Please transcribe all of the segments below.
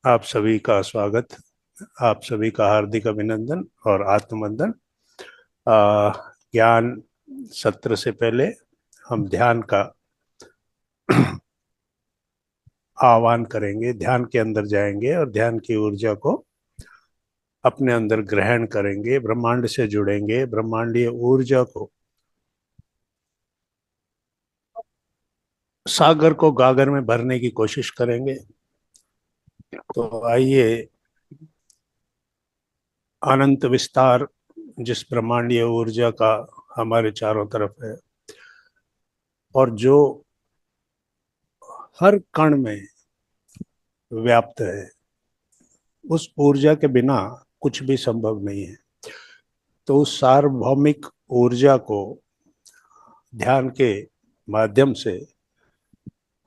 आप सभी का स्वागत। आप सभी का हार्दिक अभिनंदन और आत्मवंदन। आ, ज्ञान सत्र से पहले हम ध्यान का आह्वान करेंगे, ध्यान के अंदर जाएंगे और ध्यान की ऊर्जा को अपने अंदर ग्रहण करेंगे, ब्रह्मांड से जुड़ेंगे, ब्रह्मांडीय ऊर्जा को, सागर को गागर में भरने की कोशिश करेंगे। तो आइए, अनंत विस्तार जिस ब्रह्मांडीय ऊर्जा का हमारे चारों तरफ है और जो हर कण में व्याप्त है, उस ऊर्जा के बिना कुछ भी संभव नहीं है। तो उस सार्वभौमिक ऊर्जा को ध्यान के माध्यम से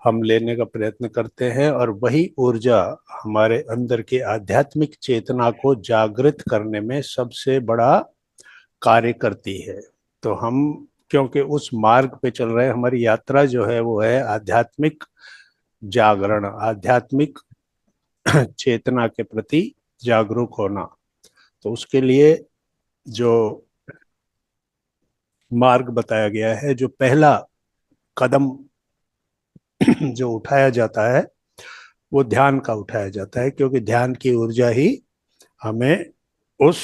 हम लेने का प्रयत्न करते हैं और वही ऊर्जा हमारे अंदर की आध्यात्मिक चेतना को जागृत करने में सबसे बड़ा कार्य करती है। तो हम, क्योंकि उस मार्ग पे चल रहे हैं, हमारी यात्रा जो है वो है आध्यात्मिक जागरण, आध्यात्मिक चेतना के प्रति जागरूक होना। तो उसके लिए जो मार्ग बताया गया है, जो पहला कदम जो उठाया जाता है वो ध्यान का उठाया जाता है, क्योंकि ध्यान की ऊर्जा ही हमें उस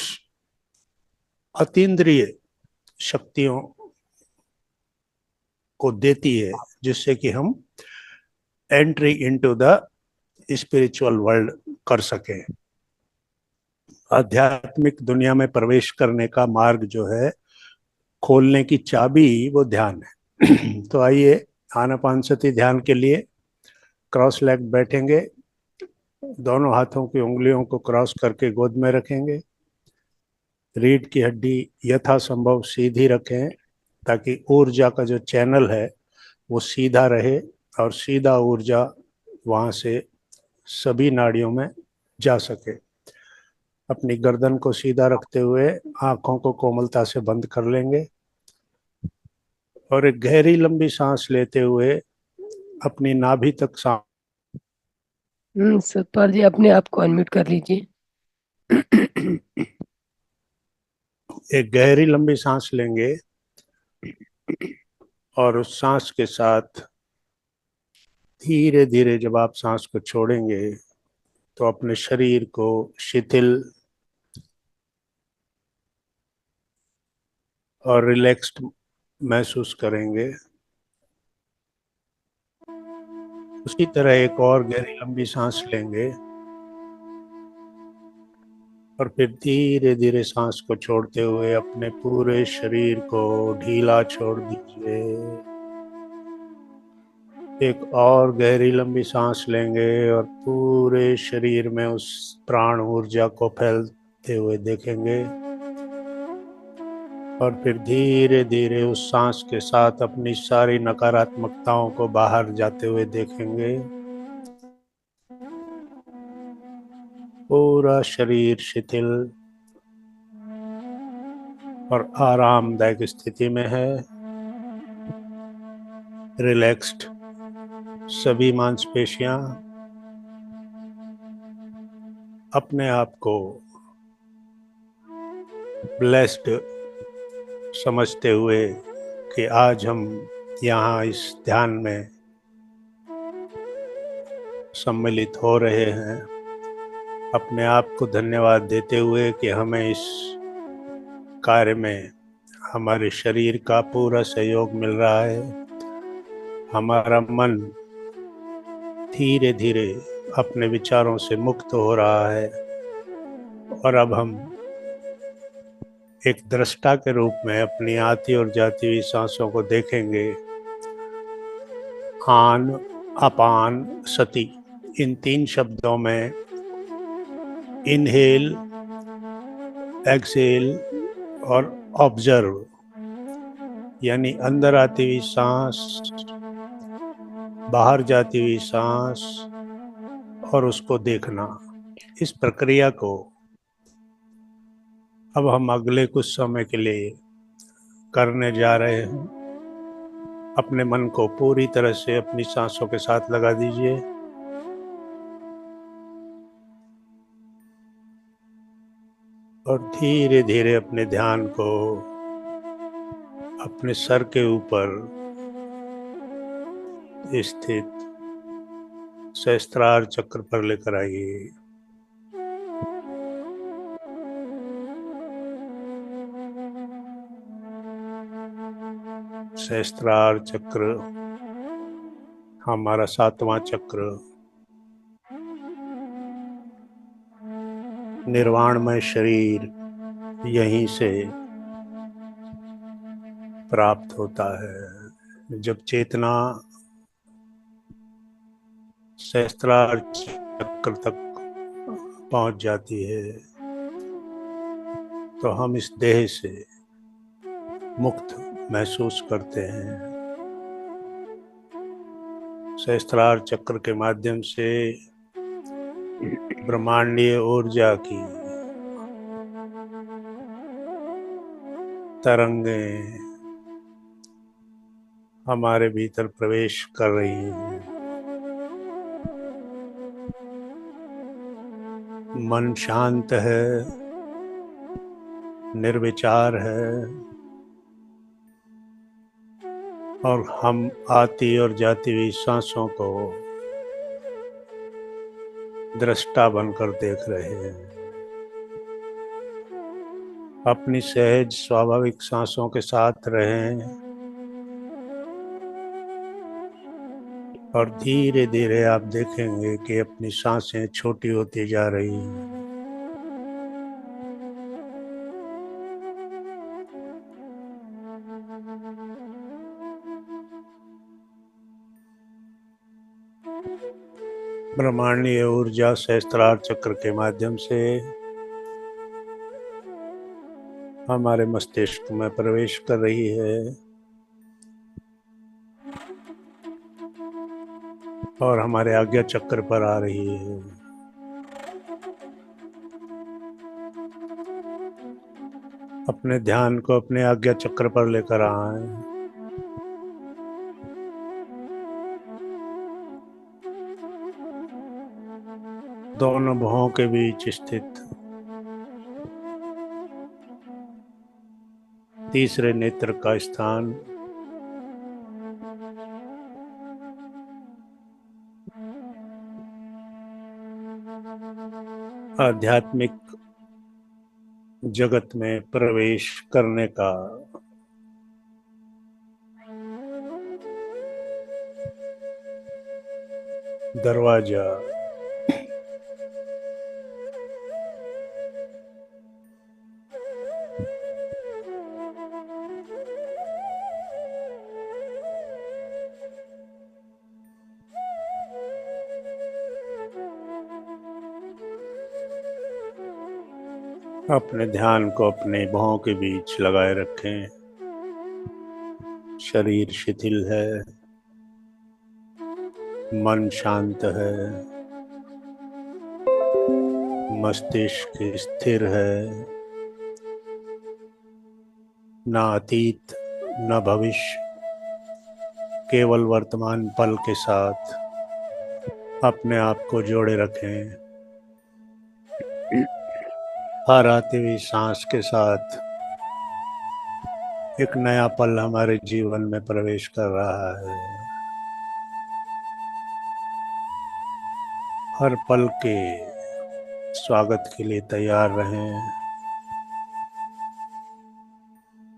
अतीन्द्रिय शक्तियों को देती है जिससे कि हम entry into the spiritual world कर सकें। आध्यात्मिक दुनिया में प्रवेश करने का मार्ग जो है, खोलने की चाबी, वो ध्यान है। तो आइए, आनापानसति ध्यान के लिए क्रॉस लेग बैठेंगे, दोनों हाथों की उंगलियों को क्रॉस करके गोद में रखेंगे, रीढ़ की हड्डी यथासंभव सीधी रखें ताकि ऊर्जा का जो चैनल है वो सीधा रहे और सीधा ऊर्जा वहाँ से सभी नाड़ियों में जा सके। अपनी गर्दन को सीधा रखते हुए आंखों को कोमलता से बंद कर लेंगे और एक गहरी लंबी सांस लेते हुए अपनी नाभि तक सांस, सतपाल जी अपने आप को अनम्यूट कर लीजिए। एक गहरी लंबी सांस लेंगे और उस सांस के साथ धीरे धीरे जब आप सांस को छोड़ेंगे तो अपने शरीर को शिथिल और रिलैक्स्ड महसूस करेंगे। उसी तरह एक और गहरी लंबी सांस लेंगे और फिर धीरे धीरे सांस को छोड़ते हुए अपने पूरे शरीर को ढीला छोड़ दीजिए। एक और गहरी लंबी सांस लेंगे और पूरे शरीर में उस प्राण ऊर्जा को फैलते हुए देखेंगे और फिर धीरे धीरे उस सांस के साथ अपनी सारी नकारात्मकताओं को बाहर जाते हुए देखेंगे। पूरा शरीर शिथिल और आरामदायक स्थिति में है, रिलैक्स्ड। सभी मांसपेशियां अपने आप को ब्लेस्ड समझते हुए कि आज हम यहाँ इस ध्यान में सम्मिलित हो रहे हैं, अपने आप को धन्यवाद देते हुए कि हमें इस कार्य में हमारे शरीर का पूरा सहयोग मिल रहा है। हमारा मन धीरे धीरे अपने विचारों से मुक्त हो रहा है और अब हम एक दृष्टा के रूप में अपनी आती और जाती हुई सांसों को देखेंगे। आन, अपान, सती, इन तीन शब्दों में इनहेल, एक्सेल और ऑब्जर्व, यानी अंदर आती हुई सांस, बाहर जाती हुई सांस और उसको देखना, इस प्रक्रिया को अब हम अगले कुछ समय के लिए करने जा रहे हैं। अपने मन को पूरी तरह से अपनी सांसों के साथ लगा दीजिए और धीरे धीरे अपने ध्यान को अपने सर के ऊपर स्थित सहस्त्रार चक्र पर लेकर आइए। सहस्त्रार चक्र हमारा 7वां चक्र निर्वाणमय शरीर यहीं से प्राप्त होता है। जब चेतना सहस्त्रार चक्र तक पहुंच जाती है तो हम इस देह से मुक्त महसूस करते हैं। सहस्त्रार चक्र के माध्यम से ब्रह्मांडीय ऊर्जा की तरंगें हमारे भीतर प्रवेश कर रही हैं। मन शांत है, निर्विचार है और हम आती और जाती हुई सांसों को दृष्टा बनकर देख रहे हैं। अपनी सहज स्वाभाविक सांसों के साथ रहें और धीरे धीरे आप देखेंगे कि अपनी सांसें छोटी होती जा रही हैं। ब्रह्मांडीय ऊर्जा सहस्त्रार चक्र के माध्यम से हमारे मस्तिष्क में प्रवेश कर रही है और हमारे आज्ञा चक्र पर आ रही है। अपने ध्यान को अपने आज्ञा चक्र पर लेकर आए। दोनों भुवों के बीच स्थित तीसरे नेत्र का स्थान आध्यात्मिक जगत में प्रवेश करने का दरवाजा अपने ध्यान को अपने भौं के बीच लगाए रखें। शरीर शिथिल है, मन शांत है, मस्तिष्क स्थिर है। ना अतीत न भविष्य, केवल वर्तमान पल के साथ अपने आप को जोड़े रखें। हर आती हुई सांस के साथ एक नया पल हमारे जीवन में प्रवेश कर रहा है। हर पल के स्वागत के लिए तैयार रहें।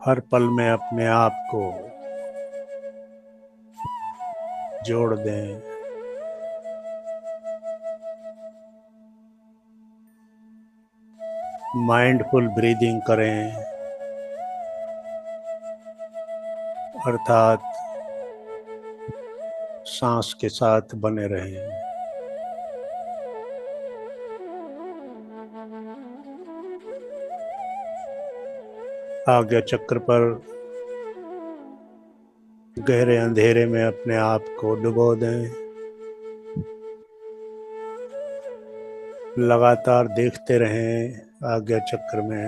हर पल में अपने आप को जोड़ दें। माइंडफुल ब्रीदिंग करें, अर्थात सांस के साथ बने रहें। आज्ञा चक्र पर गहरे अंधेरे में अपने आप को डुबो दें। लगातार देखते रहें आज्ञा चक्र में।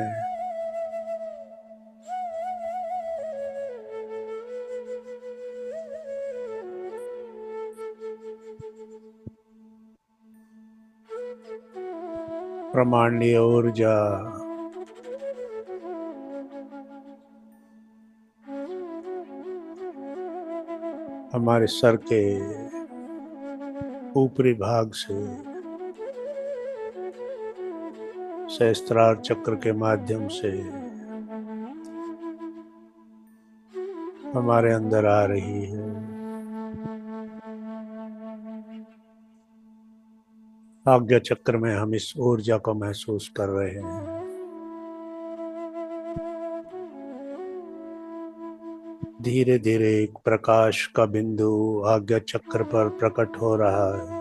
ब्रह्मांडीय ऊर्जा हमारे सर के ऊपरी भाग से सहस्त्रार चक्र के माध्यम से हमारे अंदर आ रही है। आज्ञा चक्र में हम इस ऊर्जा को महसूस कर रहे हैं। धीरे धीरे एक प्रकाश का बिंदु आज्ञा चक्र पर प्रकट हो रहा है।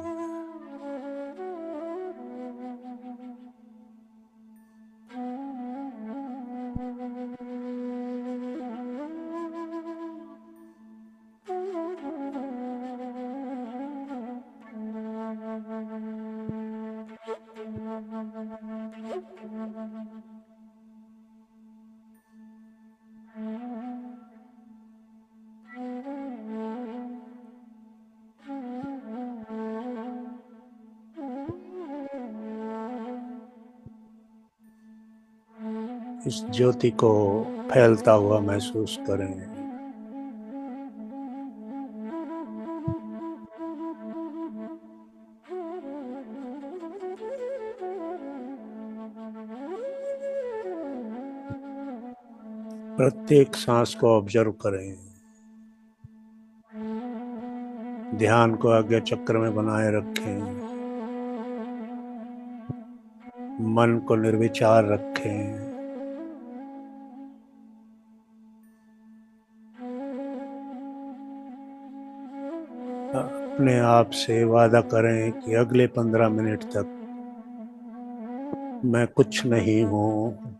इस ज्योति को फैलता हुआ महसूस करें। प्रत्येक सांस को ऑब्जर्व करें। ध्यान को आज्ञा चक्र में बनाए रखें। मन को निर्विचार रखें। अपने आप से वादा करें कि अगले 15 मिनट तक मैं कुछ नहीं हूँ,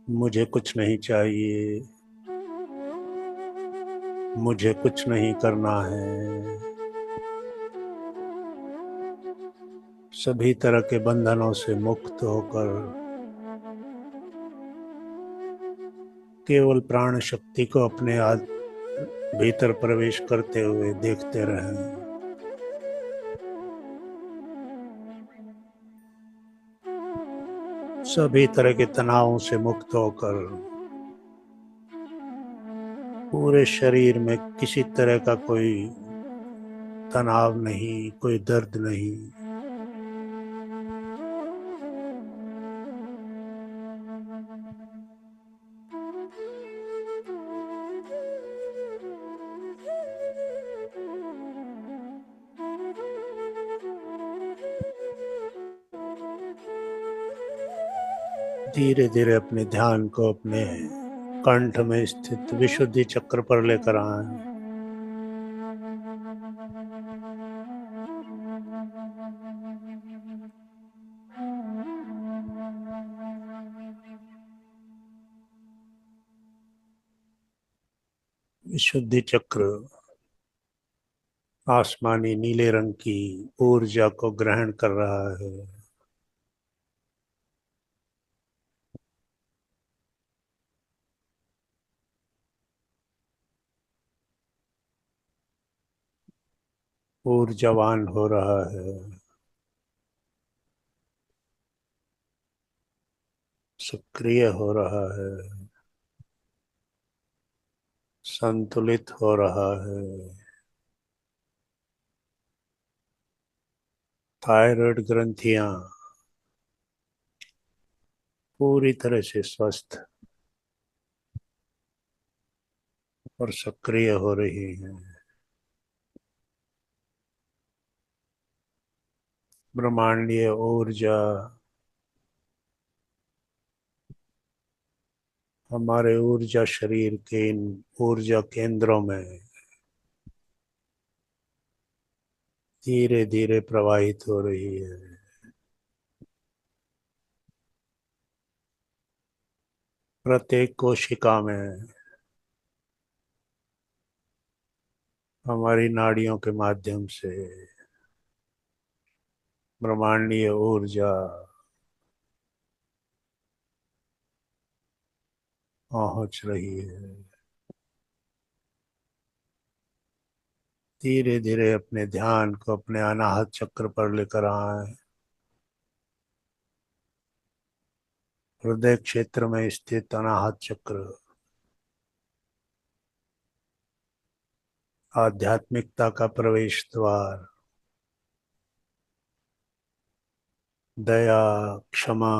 मुझे कुछ नहीं चाहिए, मुझे कुछ नहीं करना है। सभी तरह के बंधनों से मुक्त होकर केवल प्राण शक्ति को अपने भीतर प्रवेश करते हुए देखते रहें। सभी तरह के तनावों से मुक्त होकर पूरे शरीर में किसी तरह का कोई तनाव नहीं, कोई दर्द नहीं। धीरे धीरे अपने ध्यान को अपने कंठ में स्थित विशुद्धि चक्र पर लेकर आए। विशुद्धि चक्र आसमानी नीले रंग की ऊर्जा को ग्रहण कर रहा है। ऊर्जावान हो रहा है। सक्रिय हो रहा है। संतुलित हो रहा है। थायराइड ग्रंथियां पूरी तरह से स्वस्थ और सक्रिय हो रही हैं। ब्रह्मांडीय ऊर्जा हमारे ऊर्जा शरीर के इन ऊर्जा केंद्रों में धीरे धीरे प्रवाहित हो रही है। प्रत्येक कोशिका में हमारी नाड़ियों के माध्यम से ब्रह्मांडीय ऊर्जा पहुंच रही है। धीरे धीरे अपने ध्यान को अपने अनाहत चक्र पर लेकर आए। हृदय क्षेत्र में स्थित अनाहत चक्र आध्यात्मिकता का प्रवेश द्वार, दया, क्षमा,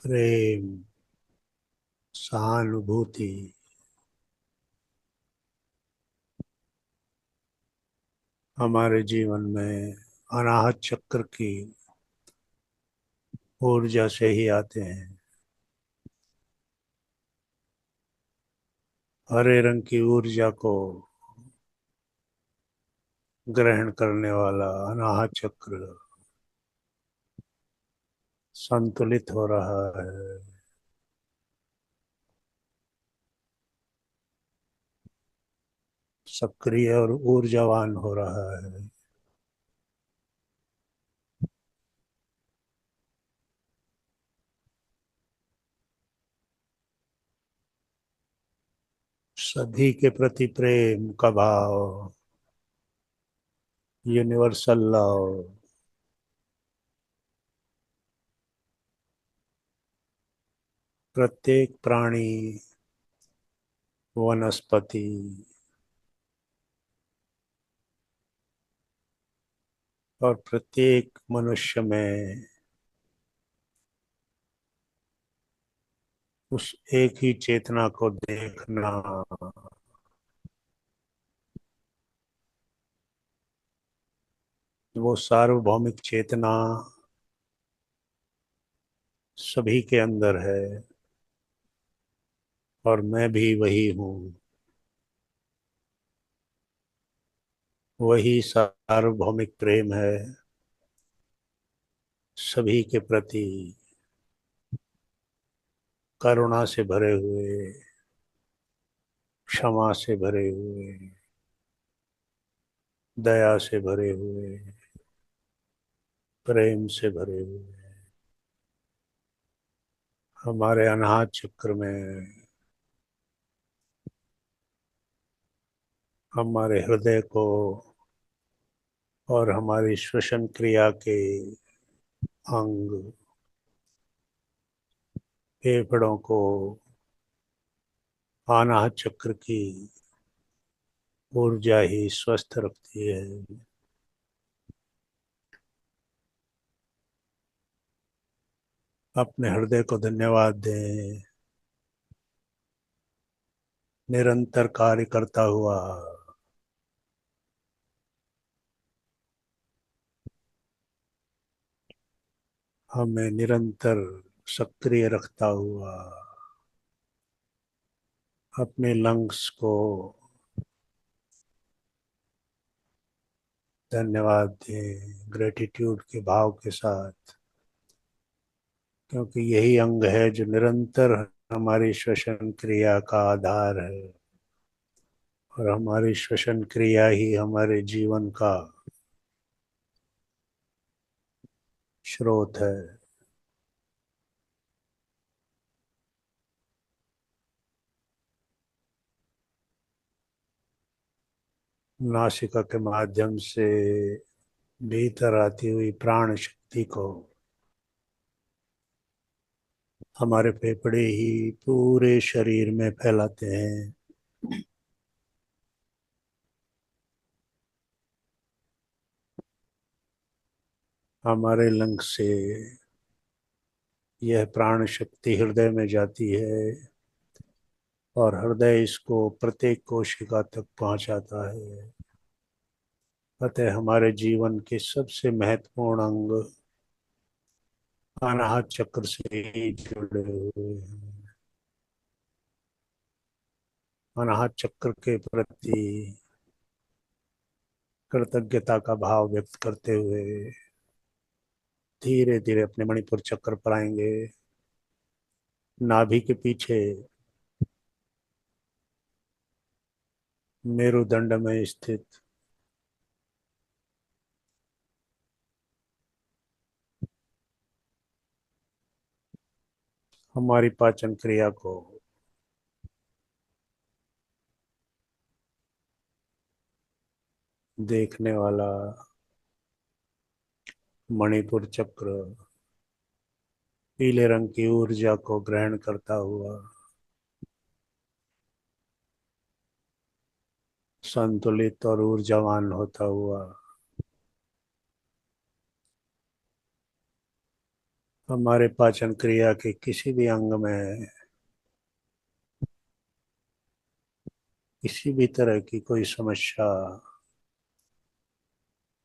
प्रेम, सहानुभूति, हमारे जीवन में अनाहत चक्र की ऊर्जा से ही आते हैं। हरे रंग की ऊर्जा को ग्रहण करने वाला अनाहत चक्र संतुलित हो रहा है, सक्रिय और ऊर्जावान हो रहा है। सभी के प्रति प्रेम का भाव, यूनिवर्सल लव, प्रत्येक प्राणी, वनस्पति और प्रत्येक मनुष्य में उस एक ही चेतना को देखना, वो सार्वभौमिक चेतना सभी के अंदर है और मैं भी वही हूँ। वही सार्वभौमिक प्रेम है, सभी के प्रति करुणा से भरे हुए, क्षमा से भरे हुए, दया से भरे हुए, प्रेम से भरे हुए। हमारे अनाहत चक्र में हमारे हृदय को और हमारी श्वसन क्रिया के अंग, फेफड़ों को अनाहत चक्र की ऊर्जा ही स्वस्थ रखती है। अपने हृदय को धन्यवाद दें, निरंतर कार्य करता हुआ, हमें निरंतर सक्रिय रखता हुआ, अपने लंग्स को धन्यवाद दें ग्रेटिट्यूड के भाव के साथ, क्योंकि यही अंग है जो निरंतर हमारी श्वसन क्रिया का आधार है और हमारी श्वसन क्रिया ही हमारे जीवन का स्रोत है। नासिका के माध्यम से भीतर आती हुई प्राण शक्ति को हमारे फेफड़े ही पूरे शरीर में फैलाते हैं। हमारे लंग से यह प्राण शक्ति हृदय में जाती है और हृदय इसको प्रत्येक कोशिका तक पहुंचाता है। अतः हमारे जीवन के सबसे महत्वपूर्ण अंग अनाहत चक्र से ही जुड़े हुए हैं। अनाहत चक्र के प्रति कृतज्ञता का भाव व्यक्त करते हुए धीरे धीरे अपने मणिपुर चक्र पर आएंगे। नाभि के पीछे मेरुदंड में स्थित हमारी पाचन क्रिया को देखने वाला मणिपुर चक्र पीले रंग की ऊर्जा को ग्रहण करता हुआ संतुलित और ऊर्जावान होता हुआ हमारे पाचन क्रिया के किसी भी अंग में किसी भी तरह की कोई समस्या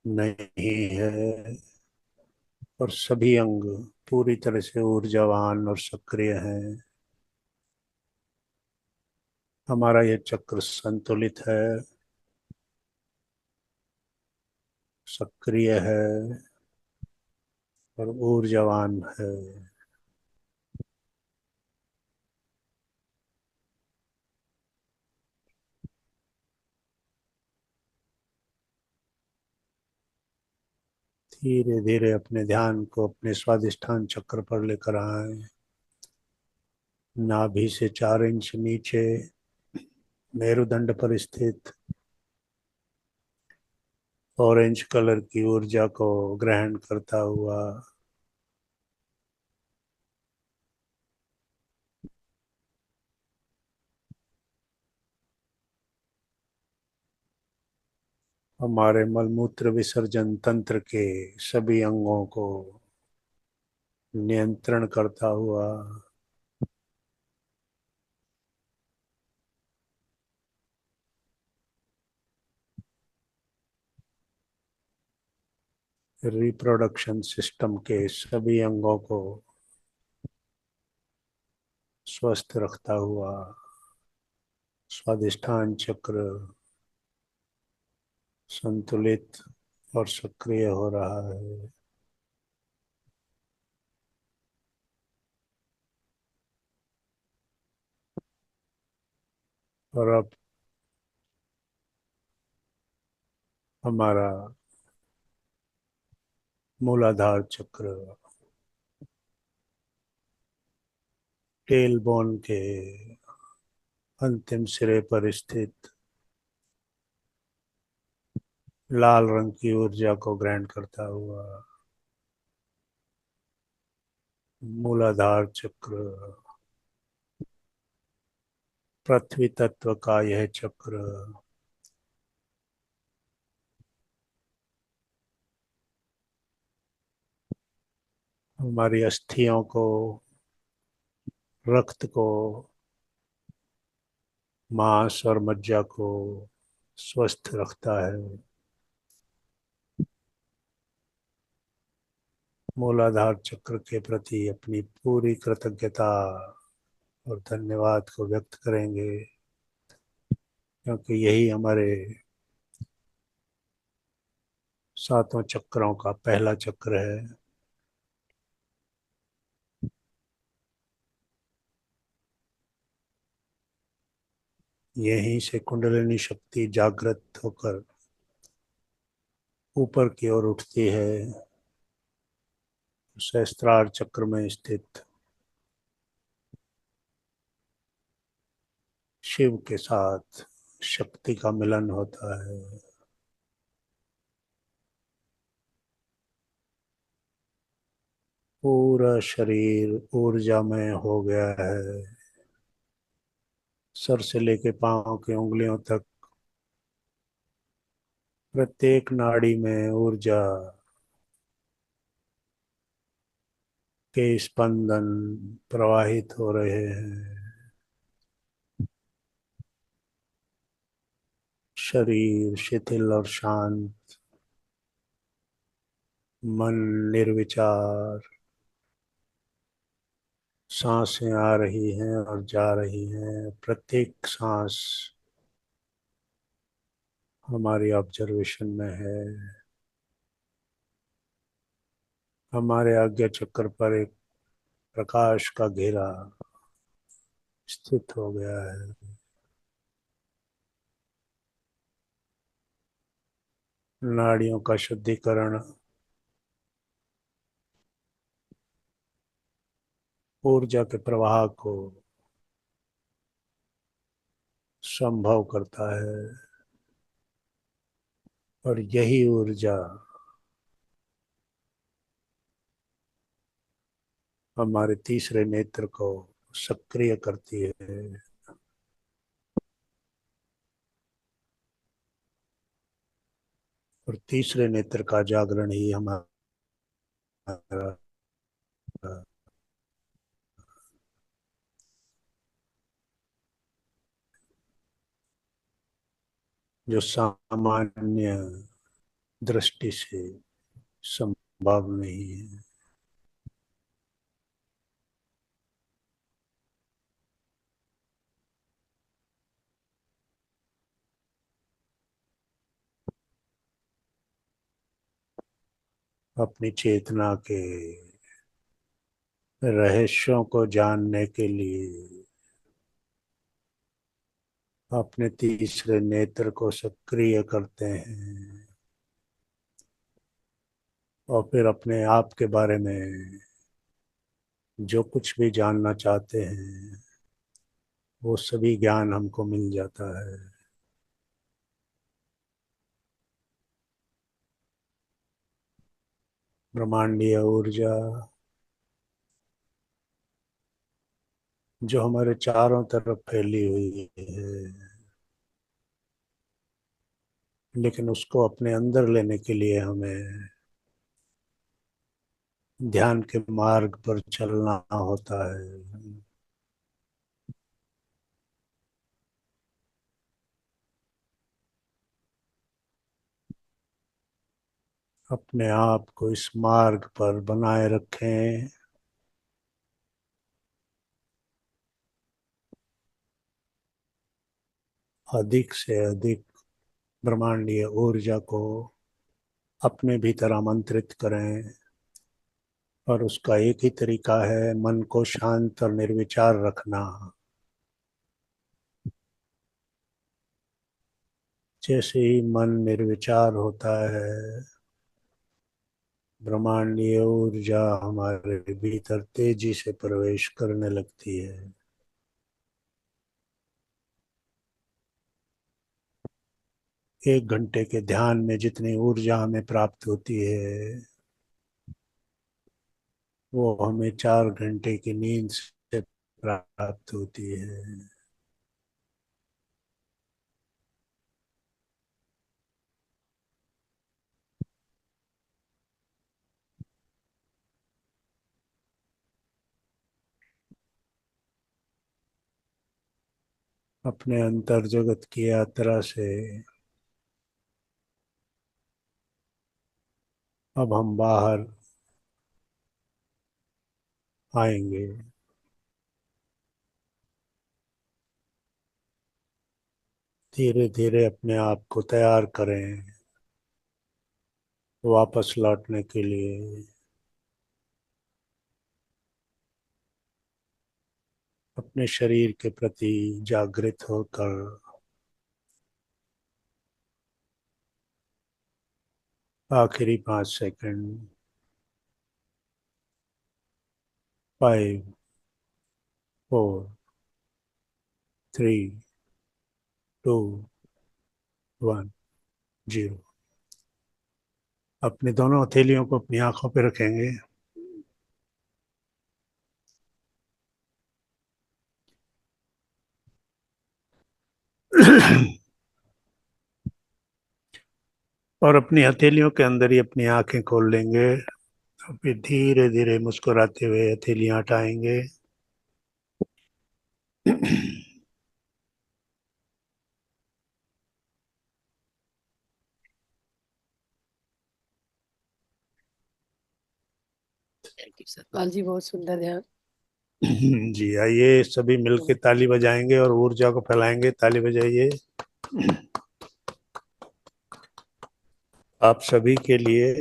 नहीं है और सभी अंग पूरी तरह से ऊर्जावान और सक्रिय हैं। हमारा यह चक्र संतुलित है, सक्रिय है और ऊर्जावान है। धीरे धीरे अपने ध्यान को अपने स्वादिष्ठान चक्र पर लेकर आए। नाभि से 4 इंच नीचे मेरुदंड पर स्थित ऑरेंज कलर की ऊर्जा को ग्रहण करता हुआ हमारे मलमूत्र विसर्जन तंत्र के सभी अंगों को नियंत्रण करता हुआ रिप्रोडक्शन सिस्टम के सभी अंगों को स्वस्थ रखता हुआ स्वादिष्ठान चक्र संतुलित और सक्रिय हो रहा है। और अब हमारा मूलाधार चक्र टेल बोन के अंतिम सिरे पर स्थित लाल रंग की ऊर्जा को ग्रहण करता हुआ मूलाधार चक्र पृथ्वी तत्व का यह चक्र हमारी अस्थियों को, रक्त को, मांस और मज्जा को स्वस्थ रखता है। मूलाधार चक्र के प्रति अपनी पूरी कृतज्ञता और धन्यवाद को व्यक्त करेंगे, क्योंकि यही हमारे 7 चक्रों का पहला चक्र है। यहीं से कुंडलिनी शक्ति जागृत होकर ऊपर की ओर उठती है। सहस्त्रार चक्र में स्थित शिव के साथ शक्ति का मिलन होता है। पूरा शरीर ऊर्जामय हो गया है। सर से लेके पांव की उंगलियों तक प्रत्येक नाड़ी में ऊर्जा के स्पंदन प्रवाहित हो रहे हैं। शरीर शिथिल और शांत, मन निर्विचार, सांसें आ रही हैं और जा रही हैं। प्रत्येक सांस हमारी ऑब्जर्वेशन में है। हमारे आज्ञा चक्र पर एक प्रकाश का घेरा स्थित हो गया है। नाड़ियों का शुद्धिकरण ऊर्जा के प्रवाह को संभव करता है और यही ऊर्जा हमारे तीसरे नेत्र को सक्रिय करती है। और तीसरे नेत्र का जागरण ही हमारा जो सामान्य दृष्टि से संभव नहीं है। अपनी चेतना के रहस्यों को जानने के लिए अपने तीसरे नेत्र को सक्रिय करते हैं और फिर अपने आप के बारे में जो कुछ भी जानना चाहते हैं वो सभी ज्ञान हमको मिल जाता है। ब्रह्मांडीय ऊर्जा जो हमारे चारों तरफ फैली हुई है, लेकिन उसको अपने अंदर लेने के लिए हमें ध्यान के मार्ग पर चलना होता है। अपने आप को इस मार्ग पर बनाए रखें। अधिक से अधिक ब्रह्मांडीय ऊर्जा को अपने भीतर आमंत्रित करें। और उसका एक ही तरीका है मन को शांत और निर्विचार रखना। जैसे ही मन निर्विचार होता है, ब्रह्मांडीय ऊर्जा हमारे भीतर तेजी से प्रवेश करने लगती है। 1 घंटे के ध्यान में जितनी ऊर्जा हमें प्राप्त होती है वो हमें 4 घंटे की नींद से प्राप्त होती है। अपने अंतर जगत की यात्रा से अब हम बाहर आएंगे। धीरे धीरे अपने आप को तैयार करें वापस लौटने के लिए। अपने शरीर के प्रति जागृत होकर आखिरी 5 सेकंड 5 4 3 2 1 0। अपनी दोनों हथेलियों को अपनी आंखों पे रखेंगे। और अपनी हथेलियों के अंदर ही अपनी आंखें खोल लेंगे। और फिर धीरे धीरे मुस्कुराते हुए हथेलियां हटाएंगे। थैंक यू सतपाल जी, बहुत सुंदर ध्यान। जी, आइए सभी मिलके ताली बजाएंगे और ऊर्जा को फैलाएंगे। ताली बजाइए। आप सभी के लिए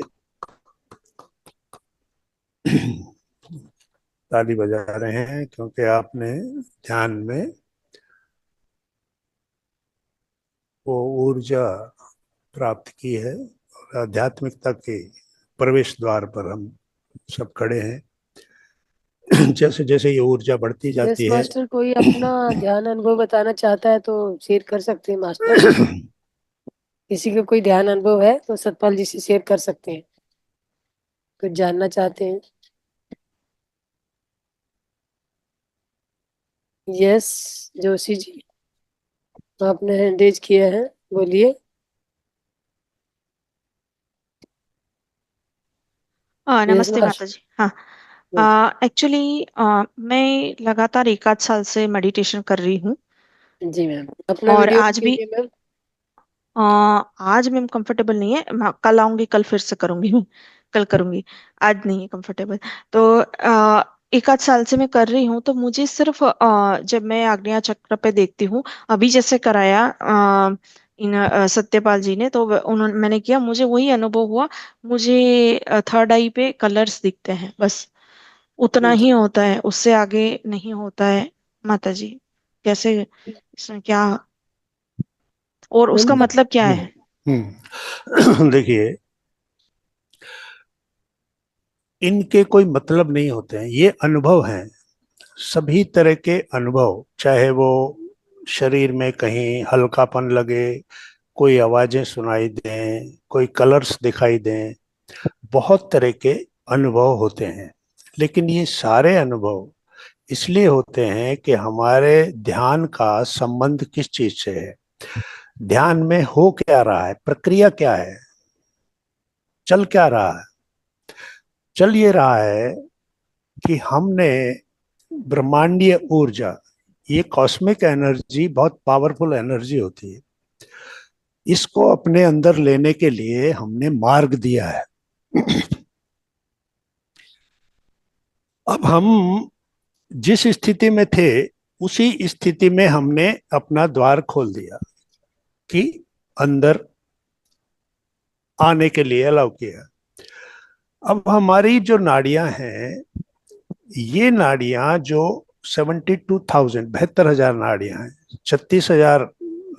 ताली बजा रहे हैं क्योंकि आपने ध्यान में वो ऊर्जा प्राप्त की है। और आध्यात्मिकता के प्रवेश द्वार पर हम सब खड़े हैं। जैसे जैसे ये ऊर्जा बढ़ती यस जाती है मास्टर, कोई अपना ध्यान अनुभव बताना चाहता है तो शेयर कर सकते हैं मास्टर। किसी को कोई ध्यान अनुभव है तो सतपाल जी से शेयर कर सकते हैं, कुछ जानना चाहते हैं। यस जोशी जी, आपने हैंड रेज किया है, बोलिए। यस नमस्ते माता मास्टर। जी। हाँ, एक्चुअली मैं लगातार एक आध साल से मेडिटेशन कर रही हूँ। जी मैम, अपना और वीडियो आज भी कीजिए मैम। आज मैम कंफर्टेबल नहीं है। मैं कल आऊंगी, कल फिर से करूंगी मैं। कल करूंगी। आज नहीं है कंफर्टेबल। तो एक आध साल से मैं कर रही हूँ, तो मुझे सिर्फ जब मैं आग्नेय चक्र पे देखती हूँ, अभी जैसे कराया इन सत्यपाल जी ने, तो उन्होंने मैंने किया, मुझे वही अनुभव हुआ। मुझे थर्ड आई पे कलर्स दिखते हैं बस। उतना ही जी होता है, उससे आगे नहीं होता है। माता जी, कैसे, इसमें क्या, और मैम। उसका मतलब क्या है? देखिए, इनके कोई मतलब नहीं होते हैं, ये अनुभव हैं। सभी तरह के अनुभव, चाहे वो शरीर में कहीं हल्कापन लगे, कोई आवाजें सुनाई दें, कोई कलर्स दिखाई दें, बहुत तरह के अनुभव होते हैं। लेकिन ये सारे अनुभव इसलिए होते हैं कि हमारे ध्यान का संबंध किस चीज से है, ध्यान में हो क्या रहा है, प्रक्रिया क्या है, चल क्या रहा है। चल ये रहा है कि हमने ब्रह्मांडीय ऊर्जा, ये कॉस्मिक एनर्जी बहुत पावरफुल एनर्जी होती है, इसको अपने अंदर लेने के लिए हमने मार्ग दिया है। अब हम जिस स्थिति में थे, उसी स्थिति में हमने अपना द्वार खोल दिया कि अंदर आने के लिए अलाउ किया। अब हमारी जो नाड़ियां हैं, ये नाड़ियां जो 72,000, 72,000 नाड़ियां हैं, 36,000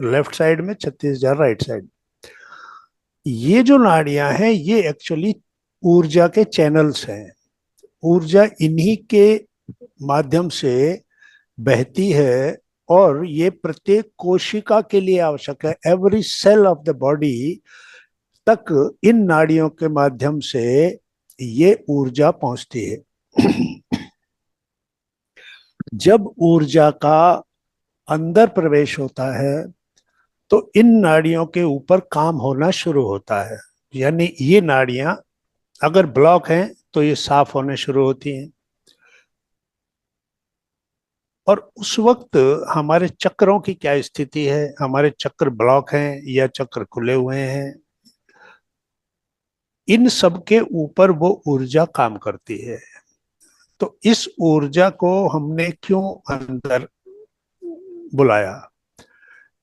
लेफ्ट साइड में, 36,000 राइट साइड। ये जो नाड़ियां हैं, ये एक्चुअली ऊर्जा के चैनल्स हैं। ऊर्जा इन्हीं के माध्यम से बहती है, और ये प्रत्येक कोशिका के लिए आवश्यक है। Every cell of the body तक इन नाड़ियों के माध्यम से ये ऊर्जा पहुंचती है। जब ऊर्जा का अंदर प्रवेश होता है, तो इन नाड़ियों के ऊपर काम होना शुरू होता है। यानी ये नाड़ियां अगर ब्लॉक हैं, तो ये साफ होने शुरू होती हैं। और उस वक्त हमारे चक्रों की क्या स्थिति है, हमारे चक्र ब्लॉक हैं या चक्र खुले हुए हैं, इन सब के ऊपर वो ऊर्जा काम करती है। तो इस ऊर्जा को हमने क्यों अंदर बुलाया?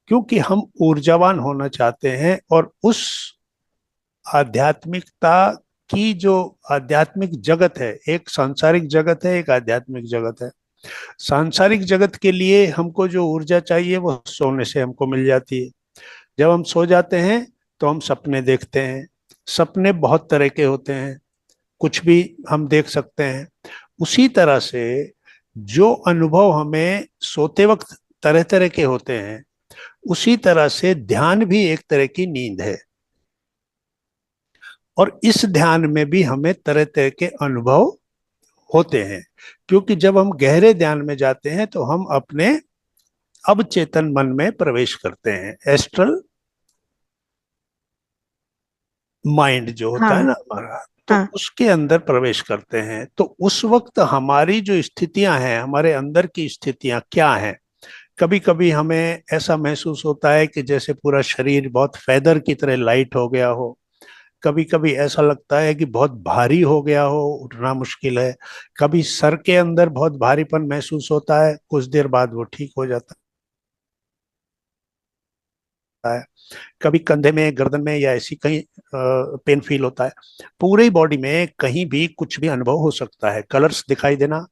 क्योंकि हम ऊर्जावान होना चाहते हैं, और उस आध्यात्मिकता की जो आध्यात्मिक जगत है, एक सांसारिक जगत है, एक आध्यात्मिक जगत है। सांसारिक जगत के लिए हमको जो ऊर्जा चाहिए, वो सोने से हमको मिल जाती है। जब हम सो जाते हैं, तो हम सपने देखते हैं। सपने बहुत तरह के होते हैं, कुछ भी हम देख सकते हैं। उसी तरह से जो अनुभव हमें सोते वक्त तरह तरह के होते हैं, उसी तरह से ध्यान भी एक तरह की नींद है। और इस ध्यान में भी हमें तरह तरह के अनुभव होते हैं। क्योंकि जब हम गहरे ध्यान में जाते हैं, तो हम अपने अवचेतन मन में प्रवेश करते हैं। एस्ट्रल माइंड जो होता है हाँ। ना हमारा, तो हाँ। उसके अंदर प्रवेश करते हैं। तो उस वक्त हमारी जो स्थितियां हैं, हमारे अंदर की स्थितियां क्या हैं, कभी कभी हमें ऐसा महसूस होता है कि जैसे पूरा शरीर बहुत फेदर की तरह लाइट हो गया हो। कभी कभी ऐसा लगता है कि बहुत भारी हो गया हो, उठना मुश्किल है। कभी सर के अंदर बहुत भारीपन महसूस होता है, कुछ देर बाद वो ठीक हो जाता है। कभी कंधे में, गर्दन में, या ऐसी कहीं पेन फील होता है। पूरी बॉडी में कहीं भी कुछ भी अनुभव हो सकता है। कलर्स दिखाई देना,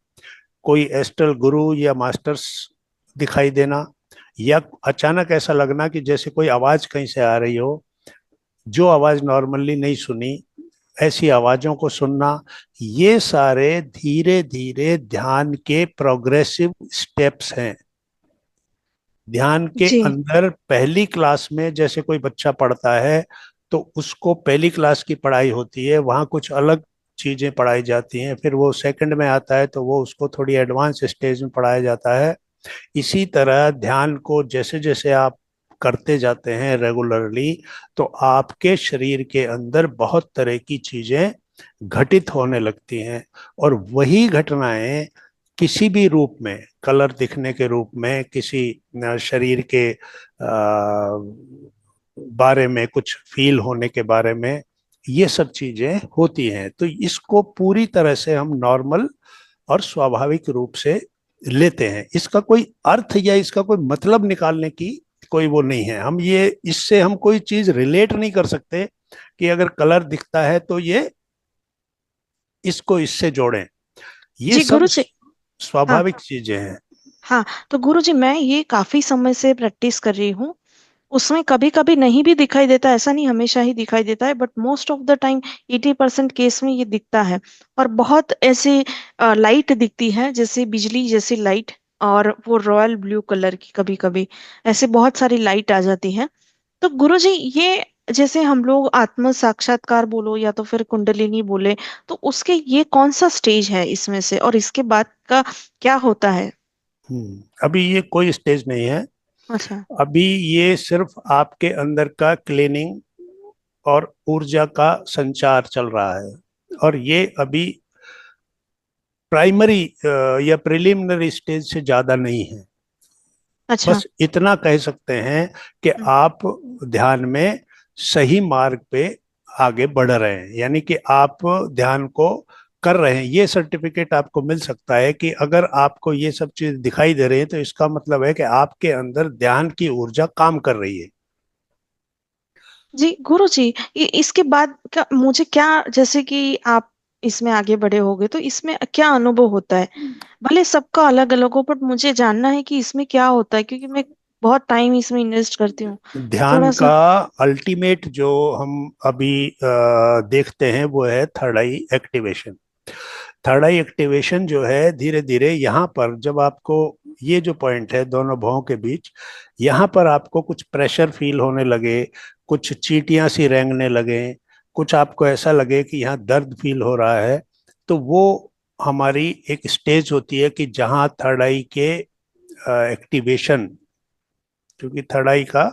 कोई एस्ट्रल गुरु या मास्टर्स दिखाई देना, या अचानक ऐसा लगना कि जैसे कोई आवाज कहीं से आ रही हो, जो आवाज नॉर्मली नहीं सुनी, ऐसी आवाजों को सुनना। ये सारे धीरे धीरे ध्यान के प्रोग्रेसिव स्टेप्स हैं। ध्यान के जी। अंदर पहली क्लास में जैसे कोई बच्चा पढ़ता है, तो उसको पहली क्लास की पढ़ाई होती है, वहाँ कुछ अलग चीजें पढ़ाई जाती हैं। फिर वो सेकंड में आता है, तो वो उसको थोड़ी एडवांस स्टेज में पढ़ाया जाता है। इसी तरह ध्यान को जैसे जैसे आप करते जाते हैं रेगुलरली, तो आपके शरीर के अंदर बहुत तरह की चीजें घटित होने लगती हैं, और वही घटनाएं किसी भी रूप में, कलर दिखने के रूप में, किसी शरीर के बारे में, कुछ फील होने के बारे में, ये सब चीजें होती हैं। तो इसको पूरी तरह से हम नॉर्मल और स्वाभाविक रूप से लेते हैं। इसका कोई अर्थ या इसका कोई मतलब निकालने की कोई वो नहीं है। हम ये, इससे हम कोई चीज रिलेट नहीं कर सकते कि अगर कलर दिखता है तो ये इसको इससे जोड़ें। ये जी सब गुरु जी। हाँ स्वाभाविक चीजें हैं। हाँ। तो गुरु जी, मैं ये काफी समय से प्रैक्टिस कर रही हूँ। उसमें कभी कभी नहीं भी दिखाई देता, ऐसा नहीं, हमेशा ही दिखाई देता है, but most of the time 80% case में ये दिखता है। और बहुत ऐसे लाइट दिखती है, जैसे बिजली जैसी लाइट, और वो रॉयल ब्लू कलर की, कभी कभी ऐसे बहुत सारी लाइट आ जाती है। तो गुरु जी, ये जैसे हम लोग आत्म साक्षात्कार बोलो या तो फिर कुंडलिनी बोले, तो उसके ये कौन सा स्टेज है इसमें से, और इसके बाद का क्या होता है? अभी ये कोई स्टेज नहीं है। अच्छा। अभी ये सिर्फ आपके अंदर का क्लीनिंग और ऊर्जा का संचार चल रहा है, और ये अभी प्राइमरी या प्रिलिमिनरी स्टेज से ज्यादा नहीं है। अच्छा। बस इतना कह सकते हैं कि हम्म। आप ध्यान में सही मार्ग पे आगे बढ़ रहे हैं, यानी कि आप ध्यान को कर रहे हैं। ये सर्टिफिकेट आपको मिल सकता है कि अगर आपको ये सब चीज दिखाई दे रही है तो इसका मतलब है कि आपके अंदर ध्यान की ऊर्जा काम कर रही है। जी गुरु जी, इसके बाद का मुझे क्या, जैसे कि आप इसमें आगे बढ़े होगे तो इसमें क्या अनुभव होता है? भले सबका अलग अलग हो, बट मुझे जानना है कि इसमें क्या होता है, क्योंकि मैं बहुत टाइम इसमें इन्वेस्ट करती हूँ। तो ध्यान थोड़ा का सा। अल्टीमेट जो हम अभी देखते हैं वो है थर्ड आई एक्टिवेशन। थर्ड आई एक्टिवेशन जो है, धीरे धीरे यहाँ पर जब आपको ये जो पॉइंट है दोनों भौं के बीच, यहाँ पर आपको कुछ प्रेशर फील होने लगे, कुछ चींटियां सी रेंगने लगे, कुछ आपको ऐसा लगे कि यहाँ दर्द फील हो रहा है, तो वो हमारी एक स्टेज होती है कि जहाँ थर्ड आई के एक्टिवेशन, क्योंकि थर्ड आई का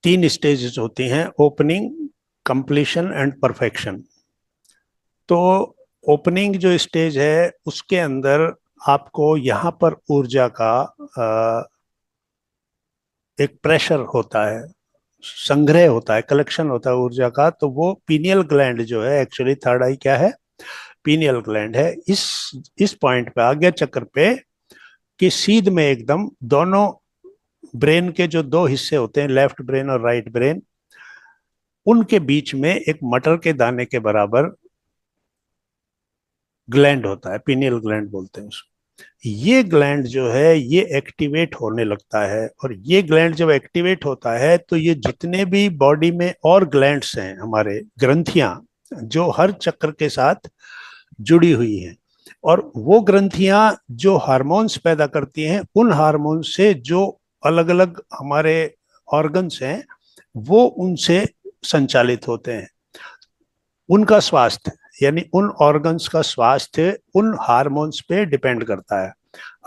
3 स्टेजेस होती हैं: ओपनिंग, कंप्लीशन एंड परफेक्शन। तो ओपनिंग जो स्टेज है उसके अंदर आपको यहाँ पर ऊर्जा का एक प्रेशर होता है, संग्रह होता है, कलेक्शन होता है ऊर्जा का। तो वो पीनियल ग्लैंड जो है, एक्चुअली थर्ड आई क्या है, पीनियल ग्लैंड है। इस पॉइंट पे, आज्ञा चक्र पे, कि सीध में एकदम दोनों ब्रेन के जो 2 हिस्से होते हैं, लेफ्ट ब्रेन और राइट ब्रेन, उनके बीच में एक मटर के दाने के बराबर ग्लैंड होता है, पीनियल ग्लैंड बोलते हैं उसको। ये ग्लैंड जो है ये एक्टिवेट होने लगता है, और ये ग्लैंड जब एक्टिवेट होता है तो ये जितने भी बॉडी में और ग्लैंड्स हैं, हमारे ग्रंथियां, जो हर चक्र के साथ जुड़ी हुई हैं, और वो ग्रंथियां जो हार्मोन्स पैदा करती हैं, उन हार्मोन से जो अलग अलग हमारे ऑर्गन्स हैं वो उनसे संचालित होते हैं। उनका स्वास्थ्य, यानी उन ऑर्गन्स का स्वास्थ्य उन हार्मोन्स पे डिपेंड करता है।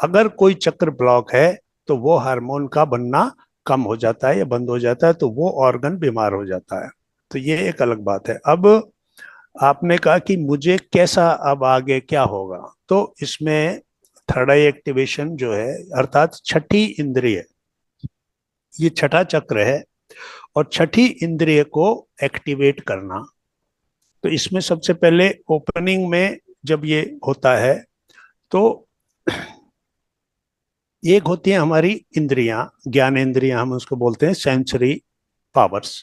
अगर कोई चक्र ब्लॉक है तो वो हार्मोन का बनना कम हो जाता है या बंद हो जाता है, तो वो ऑर्गन बीमार हो जाता है। तो ये एक अलग बात है। अब आपने कहा कि मुझे कैसा, अब आगे क्या होगा, तो इसमें थर्ड आई एक्टिवेशन जो है, अर्थात छठी इंद्रिय, ये छठा चक्र है, और छठी इंद्रिय को एक्टिवेट करना। तो इसमें सबसे पहले ओपनिंग में जब ये होता है तो एक होती है हमारी इंद्रियां, ज्ञान इंद्रियां हम उसको बोलते हैं, सेंसरी पावर्स।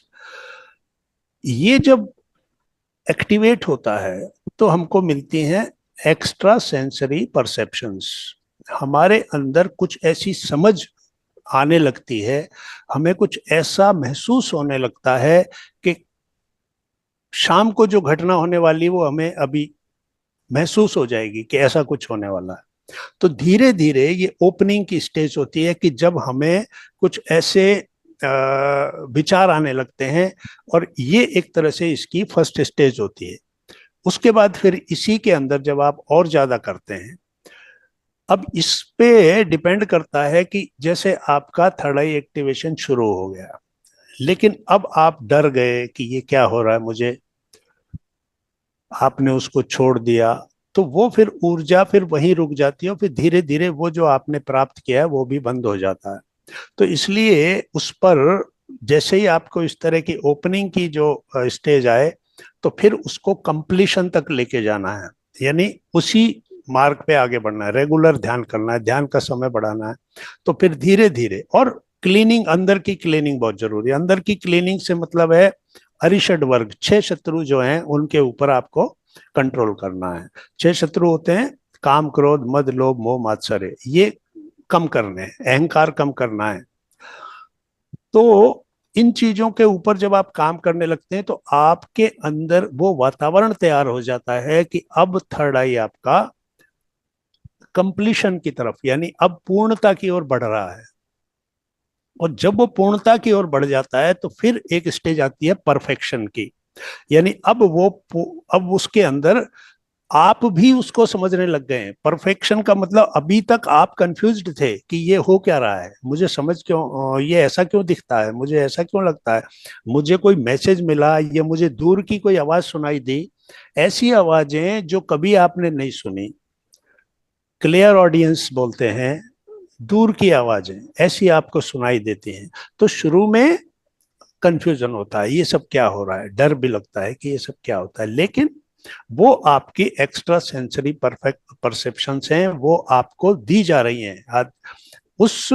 ये जब एक्टिवेट होता है तो हमको मिलती हैं एक्स्ट्रा सेंसरी परसेप्शंस। हमारे अंदर कुछ ऐसी समझ आने लगती है, हमें कुछ ऐसा महसूस होने लगता है कि शाम को जो घटना होने वाली वो हमें अभी महसूस हो जाएगी कि ऐसा कुछ होने वाला है। तो धीरे धीरे ये ओपनिंग की स्टेज होती है कि जब हमें कुछ ऐसे विचार आने लगते हैं, और ये एक तरह से इसकी फर्स्ट स्टेज होती है। उसके बाद फिर इसी के अंदर जब आप और ज्यादा करते हैं, अब इस पे डिपेंड करता है कि जैसे आपका थर्ड आई एक्टिवेशन शुरू हो गया, लेकिन अब आप डर गए कि ये क्या हो रहा है मुझे, आपने उसको छोड़ दिया, तो वो फिर ऊर्जा फिर वहीं रुक जाती है और फिर धीरे धीरे वो जो आपने प्राप्त किया है वो भी बंद हो जाता है। तो इसलिए उस पर जैसे ही आपको इस तरह की ओपनिंग की जो स्टेज आए, तो फिर उसको कंप्लीशन तक लेके जाना है, यानी उसी मार्ग पे आगे बढ़ना है, रेगुलर ध्यान करना है, ध्यान का समय बढ़ाना है। तो फिर धीरे धीरे, और क्लीनिंग, अंदर की क्लीनिंग बहुत जरूरी है। अंदर की क्लीनिंग से मतलब है अरिषड वर्ग, 6 शत्रु जो हैं उनके ऊपर आपको कंट्रोल करना है। 6 शत्रु होते हैं काम, क्रोध, मद, लोभ, मोह, मात्सर्य, ये कम करने हैं, अहंकार कम करना है। तो इन चीजों के ऊपर जब आप काम करने लगते हैं तो आपके अंदर वो वातावरण तैयार हो जाता है कि अब थर्ड आई आपका कंप्लीशन की तरफ, यानी अब पूर्णता की ओर बढ़ रहा है। और जब वो पूर्णता की ओर बढ़ जाता है तो फिर एक स्टेज आती है परफेक्शन की, यानी अब उसके अंदर आप भी उसको समझने लग गए हैं। परफेक्शन का मतलब अभी तक आप कंफ्यूज्ड थे कि ये हो क्या रहा है, मुझे समझ क्यों, ये ऐसा क्यों दिखता है, मुझे ऐसा क्यों लगता है, मुझे कोई मैसेज मिला या मुझे दूर की कोई आवाज सुनाई दी, ऐसी आवाजें जो कभी आपने नहीं सुनी, क्लियर ऑडियंस बोलते हैं, दूर की आवाजें ऐसी आपको सुनाई देती हैं। तो शुरू में कंफ्यूजन होता है, ये सब क्या हो रहा है, डर भी लगता है कि ये सब क्या होता है, लेकिन वो आपकी एक्स्ट्रा सेंसरी परफेक्ट परसेप्शंस हैं, वो आपको दी जा रही हैं। उस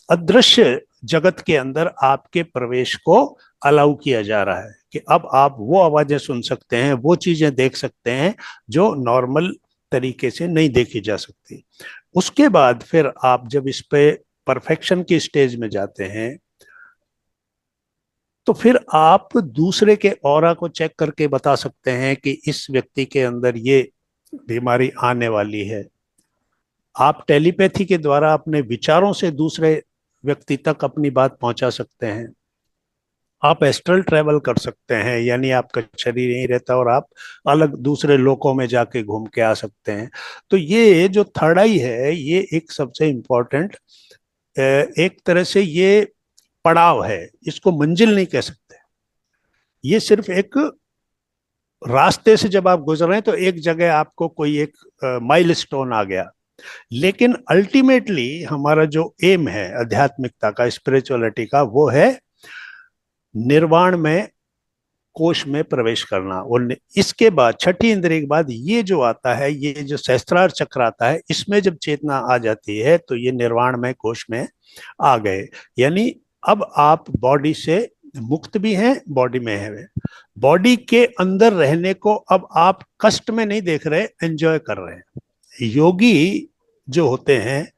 अदृश्य जगत के अंदर आपके प्रवेश को अलाउ किया जा रहा है कि अब आप वो आवाजें सुन सकते हैं, वो चीजें देख सकते हैं जो नॉर्मल तरीके से नहीं देखी जा सकती। उसके बाद फिर आप जब इस पे परफेक्शन की स्टेज में जाते हैं तो फिर आप दूसरे के ऑरा को चेक करके बता सकते हैं कि इस व्यक्ति के अंदर ये बीमारी आने वाली है। आप टेलीपैथी के द्वारा अपने विचारों से दूसरे व्यक्ति तक अपनी बात पहुंचा सकते हैं। आप एस्ट्रल ट्रैवल कर सकते हैं, यानी आपका शरीर यहीं रहता है और आप अलग दूसरे लोकों में जाके घूम के आ सकते हैं। तो ये जो थर्ड आई है, ये एक सबसे इम्पोर्टेंट, एक तरह से ये पड़ाव है, इसको मंजिल नहीं कह सकते। ये सिर्फ एक रास्ते से जब आप गुजर रहे हैं तो एक जगह आपको कोई एक माइलस्टोन आ गया, लेकिन अल्टीमेटली हमारा जो एम है आध्यात्मिकता का, स्पिरिचुअलिटी का, वो है निर्वाण में, कोश में प्रवेश करना। और इसके बाद छठी इंद्रिय के बाद ये जो आता है, ये जो सहस्त्रार चक्र आता है, इसमें जब चेतना आ जाती है तो ये निर्वाण में, कोश में आ गए, यानी अब आप बॉडी से मुक्त भी हैं, बॉडी में है। बॉडी के अंदर रहने को अब आप कष्ट में नहीं देख रहे, एंजॉय कर रहे हैं। योगी जो होते हैं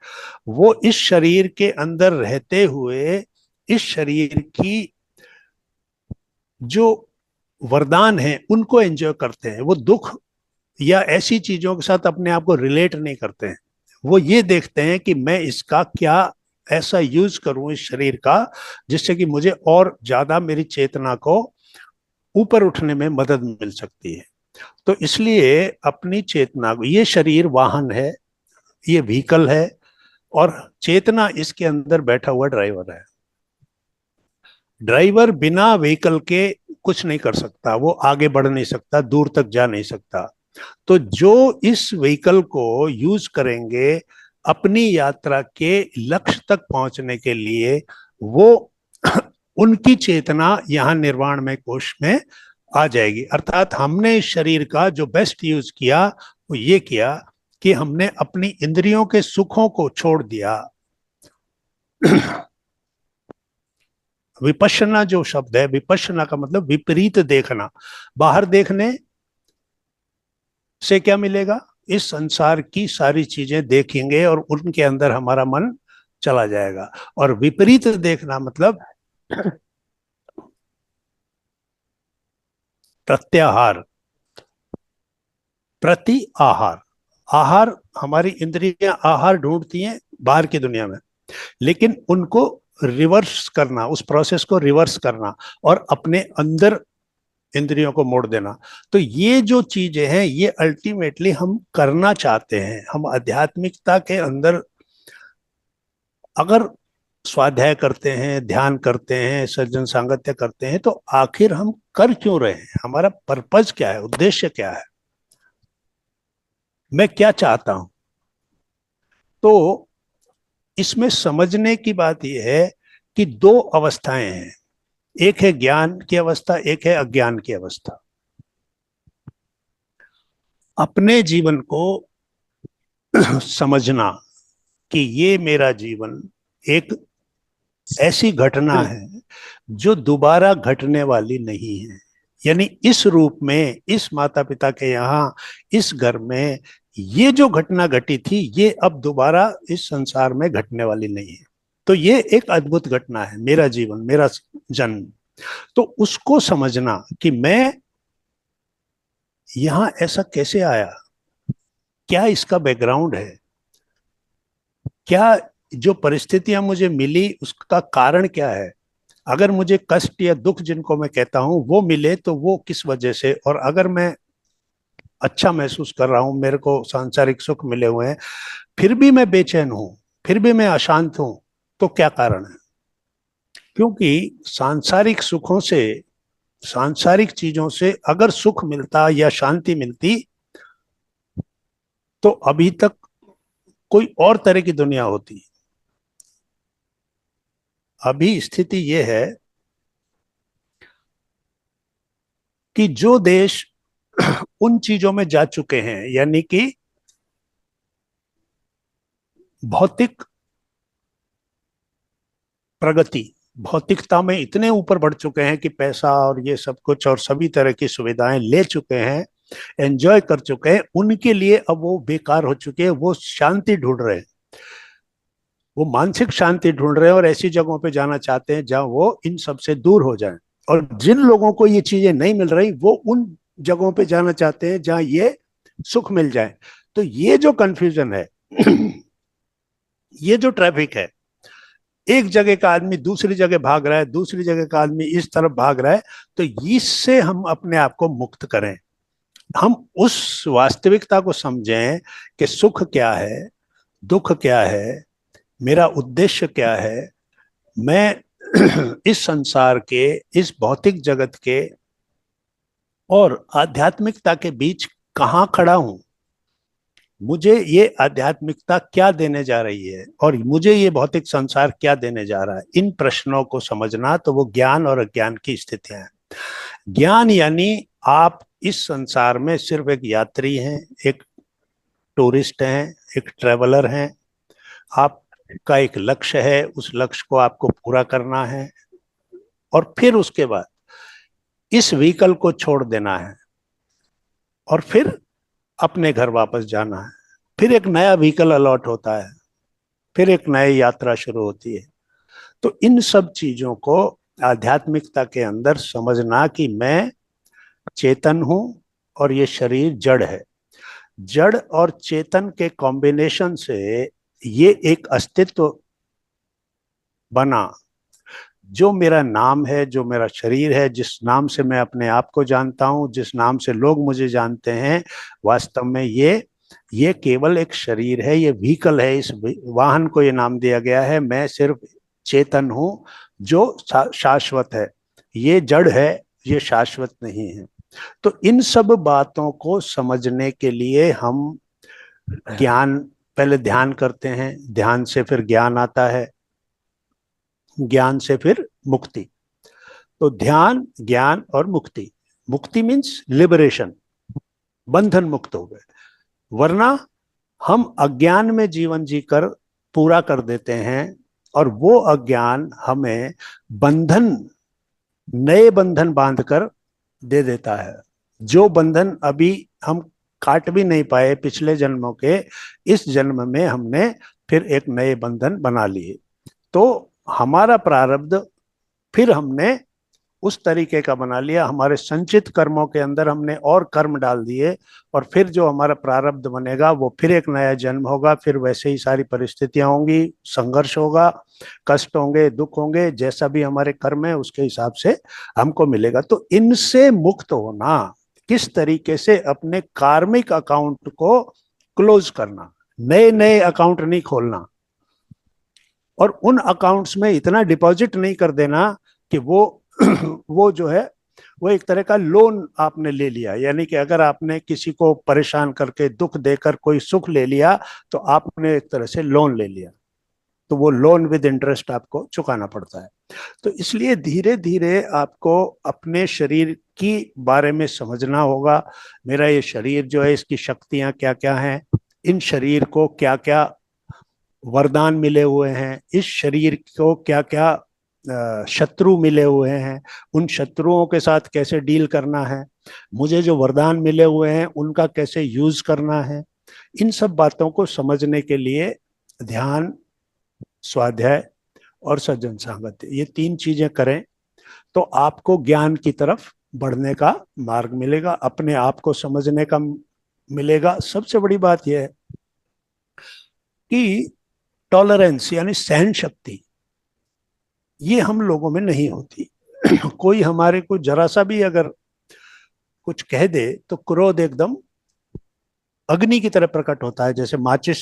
वो इस शरीर के अंदर रहते हुए इस शरीर की जो वरदान है उनको एंजॉय करते हैं। वो दुख या ऐसी चीजों के साथ अपने आप को रिलेट नहीं करते हैं, वो ये देखते हैं कि मैं इसका क्या ऐसा यूज करूं इस शरीर का जिससे कि मुझे और ज्यादा मेरी चेतना को ऊपर उठने में मदद मिल सकती है। तो इसलिए अपनी चेतना को, ये शरीर वाहन है, ये व्हीकल है, और चेतना इसके अंदर बैठा हुआ ड्राइवर है। ड्राइवर बिना व्हीकल के कुछ नहीं कर सकता, वो आगे बढ़ नहीं सकता, दूर तक जा नहीं सकता। तो जो इस व्हीकल को यूज करेंगे अपनी यात्रा के लक्ष्य तक पहुंचने के लिए, वो उनकी चेतना यहाँ निर्वाण में, कोश में आ जाएगी। अर्थात हमने इस शरीर का जो बेस्ट यूज किया वो ये किया कि हमने अपनी इंद्रियों के सुखों को छोड़ दिया। विपश्यना जो शब्द है, विपश्यना का मतलब विपरीत देखना। बाहर देखने से क्या मिलेगा, इस संसार की सारी चीजें देखेंगे और उनके अंदर हमारा मन चला जाएगा। और विपरीत देखना मतलब प्रत्याहार, प्रति आहार। आहार, हमारी इंद्रियां आहार ढूंढती हैं बाहर की दुनिया में, लेकिन उनको रिवर्स करना, उस प्रोसेस को रिवर्स करना और अपने अंदर इंद्रियों को मोड़ देना। तो ये जो चीजें हैं ये अल्टीमेटली हम करना चाहते हैं। हम आध्यात्मिकता के अंदर अगर स्वाध्याय करते हैं, ध्यान करते हैं, सज्जन सांगत्य करते हैं, तो आखिर हम कर क्यों रहे हैं? हमारा पर्पज क्या है, उद्देश्य क्या है, मैं क्या चाहता हूं? तो इसमें समझने की बात यह है कि दो अवस्थाएं हैं, एक है ज्ञान की अवस्था, एक है अज्ञान की अवस्था। अपने जीवन को समझना कि ये मेरा जीवन एक ऐसी घटना है जो दोबारा घटने वाली नहीं है, यानी इस रूप में, इस माता पिता के यहाँ, इस घर में ये जो घटना घटी थी, ये अब दोबारा इस संसार में घटने वाली नहीं है। तो ये एक अद्भुत घटना है, मेरा जीवन, मेरा जन्म। तो उसको समझना कि मैं यहां ऐसा कैसे आया, क्या इसका बैकग्राउंड है, क्या जो परिस्थितियां मुझे मिली उसका कारण क्या है, अगर मुझे कष्ट या दुख जिनको मैं कहता हूं वो मिले तो वो किस वजह से, और अगर मैं अच्छा महसूस कर रहा हूं, मेरे को सांसारिक सुख मिले हुए हैं, फिर भी मैं बेचैन हूं, फिर भी मैं अशांत हूं, तो क्या कारण है? क्योंकि सांसारिक सुखों से, सांसारिक चीजों से अगर सुख मिलता या शांति मिलती तो अभी तक कोई और तरह की दुनिया होती। अभी स्थिति यह है कि जो देश उन चीजों में जा चुके हैं, यानी कि भौतिक प्रगति, भौतिकता में इतने ऊपर बढ़ चुके हैं कि पैसा और ये सब कुछ और सभी तरह की सुविधाएं ले चुके हैं, एंजॉय कर चुके हैं, उनके लिए अब वो बेकार हो चुके हैं, वो शांति ढूंढ रहे हैं, वो मानसिक शांति ढूंढ रहे हैं और ऐसी जगहों पे जाना चाहते हैं जहां वो इन सब से दूर हो जाएं। और जिन लोगों को ये चीजें नहीं मिल रही वो उन जगहों पे जाना चाहते हैं जहां ये सुख मिल जाए। तो ये जो कंफ्यूजन है, ये जो ट्रैफिक है, एक जगह का आदमी दूसरी जगह भाग रहा है, दूसरी जगह का आदमी इस तरफ भाग रहा है, तो इससे हम अपने आप को मुक्त करें, हम उस वास्तविकता को समझें कि सुख क्या है, दुख क्या है, मेरा उद्देश्य क्या है, मैं इस संसार के, इस भौतिक जगत के और आध्यात्मिकता के बीच कहाँ खड़ा हूं, मुझे ये आध्यात्मिकता क्या देने जा रही है और मुझे ये भौतिक संसार क्या देने जा रहा है। इन प्रश्नों को समझना, तो वो ज्ञान और अज्ञान की स्थितियां हैं। ज्ञान यानी आप इस संसार में सिर्फ एक यात्री हैं, एक टूरिस्ट हैं, एक ट्रेवलर हैं, आपका एक लक्ष्य है, उस लक्ष्य को आपको पूरा करना है और फिर उसके बाद इस व्हीकल को छोड़ देना है और फिर अपने घर वापस जाना है, फिर एक नया व्हीकल अलॉट होता है, फिर एक नई यात्रा शुरू होती है। तो इन सब चीजों को आध्यात्मिकता के अंदर समझना कि मैं चेतन हूं और ये शरीर जड़ है, जड़ और चेतन के कॉम्बिनेशन से ये एक अस्तित्व बना, जो मेरा नाम है, जो मेरा शरीर है, जिस नाम से मैं अपने आप को जानता हूं, जिस नाम से लोग मुझे जानते हैं, वास्तव में ये केवल एक शरीर है, ये व्हीकल है, इस वाहन को ये नाम दिया गया है। मैं सिर्फ चेतन हूं जो शाश्वत है, ये जड़ है, ये शाश्वत नहीं है। तो इन सब बातों को समझने के लिए हम ज्ञान, पहले ध्यान करते हैं, ध्यान से फिर ज्ञान आता है, ज्ञान से फिर मुक्ति। तो ध्यान, ज्ञान और मुक्ति। मुक्ति मीन्स लिबरेशन, बंधन मुक्त हो गए। वरना हम अज्ञान में जीवन जीकर पूरा कर देते हैं और वो अज्ञान हमें बंधन, नए बंधन बांधकर दे देता है। जो बंधन अभी हम काट भी नहीं पाए पिछले जन्मों के, इस जन्म में हमने फिर एक नए बंधन बना लिए। तो हमारा प्रारब्ध फिर हमने उस तरीके का बना लिया, हमारे संचित कर्मों के अंदर हमने और कर्म डाल दिए और फिर जो हमारा प्रारब्ध बनेगा वो फिर एक नया जन्म होगा, फिर वैसे ही सारी परिस्थितियां होंगी, संघर्ष होगा, कष्ट होंगे, दुख होंगे, जैसा भी हमारे कर्म है उसके हिसाब से हमको मिलेगा। तो इनसे मुक्त होना, किस तरीके से अपने कार्मिक अकाउंट को क्लोज करना, नए नए अकाउंट नहीं खोलना। और उन अकाउंट्स में इतना डिपॉजिट नहीं कर देना कि वो वो जो है वो एक तरह का लोन आपने ले लिया। यानी कि अगर आपने किसी को परेशान करके दुख देकर कोई सुख ले लिया तो आपने एक तरह से लोन ले लिया, तो वो लोन विद इंटरेस्ट आपको चुकाना पड़ता है। तो इसलिए धीरे धीरे आपको अपने शरीर की बारे में समझना होगा। मेरा ये शरीर जो है इसकी शक्तियां क्या क्या हैं, इन शरीर को क्या क्या वरदान मिले हुए हैं, इस शरीर को क्या क्या शत्रु मिले हुए हैं, उन शत्रुओं के साथ कैसे डील करना है, मुझे जो वरदान मिले हुए हैं उनका कैसे यूज करना है। इन सब बातों को समझने के लिए ध्यान, स्वाध्याय और सज्जन संगत, ये तीन चीजें करें तो आपको ज्ञान की तरफ बढ़ने का मार्ग मिलेगा, अपने आप को समझने का मिलेगा। सबसे बड़ी बात यह है कि टॉलरेंस यानी सहन शक्ति ये हम लोगों में नहीं होती। कोई हमारे को जरा सा भी अगर कुछ कह दे तो क्रोध एकदम अग्नि की तरह प्रकट होता है। जैसे माचिस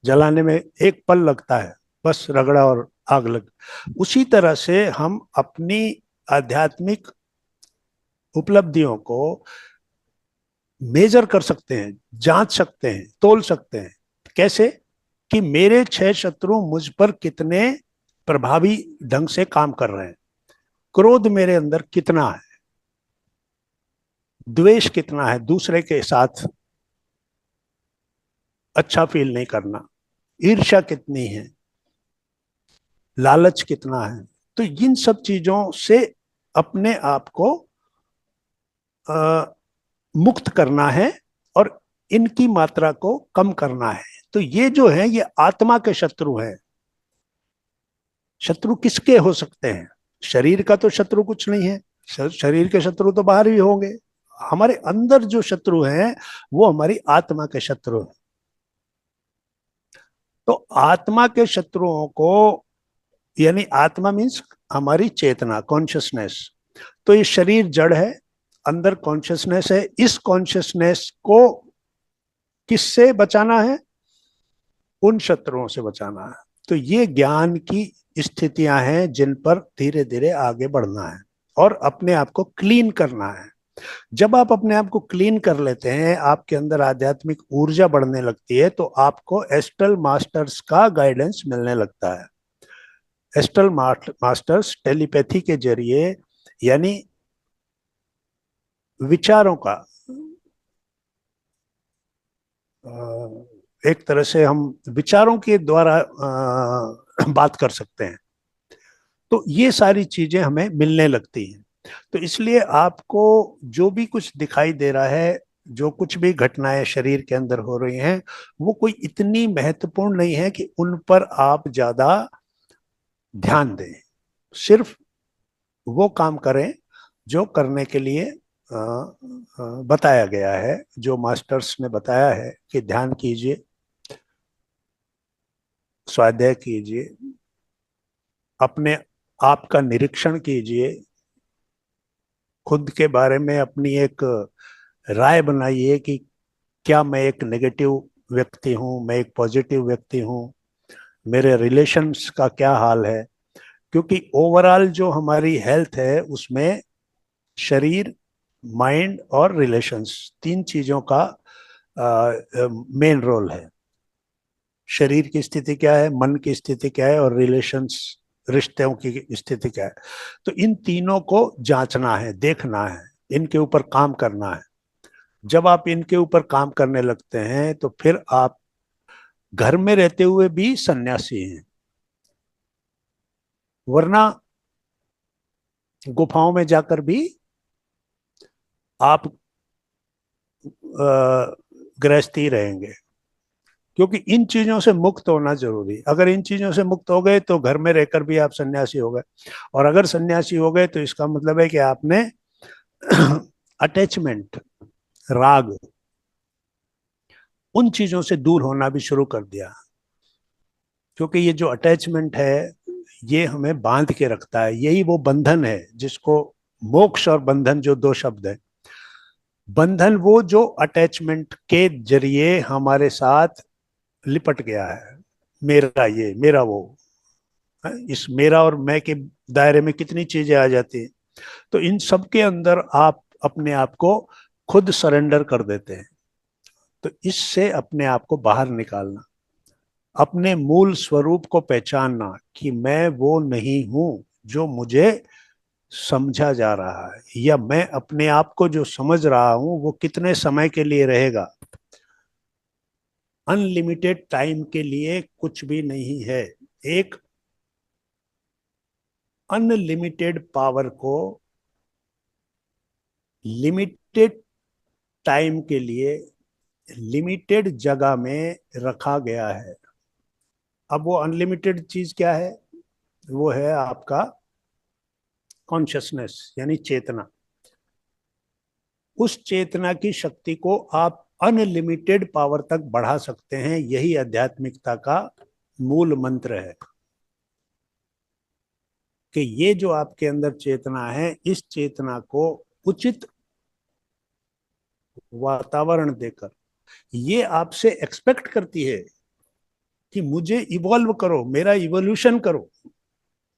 जलाने में एक पल लगता है, बस रगड़ा और आग लग। उसी तरह से हम अपनी आध्यात्मिक उपलब्धियों को मेजर कर सकते हैं, जांच सकते हैं, तोल सकते हैं। कैसे? कि मेरे 6 शत्रु मुझ पर कितने प्रभावी ढंग से काम कर रहे हैं, क्रोध मेरे अंदर कितना है, द्वेष कितना है, दूसरे के साथ अच्छा फील नहीं करना, ईर्ष्या कितनी है, लालच कितना है। तो इन सब चीजों से अपने आप को मुक्त करना है और इनकी मात्रा को कम करना है। तो ये जो है ये आत्मा के शत्रु हैं। शत्रु किसके हो सकते हैं? शरीर का तो शत्रु कुछ नहीं है, शरीर के शत्रु तो बाहर भी होंगे। हमारे अंदर जो शत्रु हैं वो हमारी आत्मा के शत्रु हैं। तो आत्मा के शत्रुओं को, यानी आत्मा मीन्स हमारी चेतना, कॉन्शियसनेस। तो ये शरीर जड़ है, अंदर कॉन्शियसनेस है। इस कॉन्शियसनेस को किससे बचाना है? उन शत्रुओं से बचाना है। तो ये ज्ञान की स्थितियां हैं जिन पर धीरे धीरे आगे बढ़ना है और अपने आप को क्लीन करना है। जब आप अपने आप को क्लीन कर लेते हैं, आपके अंदर आध्यात्मिक ऊर्जा बढ़ने लगती है, तो आपको एस्ट्रल मास्टर्स का गाइडेंस मिलने लगता है। एस्ट्रल मास्टर्स टेलीपैथी के जरिए, यानी विचारों का, एक तरह से हम विचारों के द्वारा बात कर सकते हैं। तो ये सारी चीजें हमें मिलने लगती हैं। तो इसलिए आपको जो भी कुछ दिखाई दे रहा है, जो कुछ भी घटनाएं शरीर के अंदर हो रही हैं, वो कोई इतनी महत्वपूर्ण नहीं है कि उन पर आप ज्यादा ध्यान दें। सिर्फ वो काम करें जो करने के लिए बताया गया है, जो मास्टर्स ने बताया है कि ध्यान कीजिए, स्वाध्याय कीजिए, अपने आप का निरीक्षण कीजिए, खुद के बारे में अपनी एक राय बनाइए कि क्या मैं एक नेगेटिव व्यक्ति हूँ, मैं एक पॉजिटिव व्यक्ति हूँ, मेरे रिलेशंस का क्या हाल है। क्योंकि ओवरऑल जो हमारी हेल्थ है उसमें शरीर, माइंड और रिलेशंस, तीन चीजों का मेन रोल है। शरीर की स्थिति क्या है, मन की स्थिति क्या है और रिलेशंस, रिश्तों की स्थिति क्या है। तो इन तीनों को जांचना है, देखना है, इनके ऊपर काम करना है। जब आप इनके ऊपर काम करने लगते हैं तो फिर आप घर में रहते हुए भी सन्यासी हैं, वरना गुफाओं में जाकर भी आप गृहस्थी रहेंगे। क्योंकि इन चीजों से मुक्त होना जरूरी। अगर इन चीजों से मुक्त हो गए तो घर में रहकर भी आप सन्यासी हो गए, और अगर सन्यासी हो गए तो इसका मतलब है कि आपने अटैचमेंट, राग, उन चीजों से दूर होना भी शुरू कर दिया। क्योंकि ये जो अटैचमेंट है ये हमें बांध के रखता है, यही वो बंधन है जिसको मोक्ष और बंधन जो दो शब्द है। बंधन वो जो अटैचमेंट के जरिए हमारे साथ लिपट गया है, मेरा ये, मेरा वो, इस मेरा और मैं के दायरे में कितनी चीजें आ जाती हैं। तो इन सब के अंदर आप अपने आप को खुद सरेंडर कर देते हैं। तो इससे अपने आप को बाहर निकालना, अपने मूल स्वरूप को पहचानना कि मैं वो नहीं हूं जो मुझे समझा जा रहा है, या मैं अपने आप को जो समझ रहा हूं वो कितने समय के लिए रहेगा। अनलिमिटेड टाइम के लिए कुछ भी नहीं है। एक अनलिमिटेड पावर को लिमिटेड टाइम के लिए लिमिटेड जगह में रखा गया है। अब वो अनलिमिटेड चीज क्या है? वो है आपका कॉन्शियसनेस, यानी चेतना। उस चेतना की शक्ति को आप अनलिमिटेड पावर तक बढ़ा सकते हैं। यही आध्यात्मिकता का मूल मंत्र है कि ये जो आपके अंदर चेतना है, इस चेतना को उचित वातावरण देकर ये आपसे एक्सपेक्ट करती है कि मुझे इवॉल्व करो, मेरा इवोल्यूशन करो।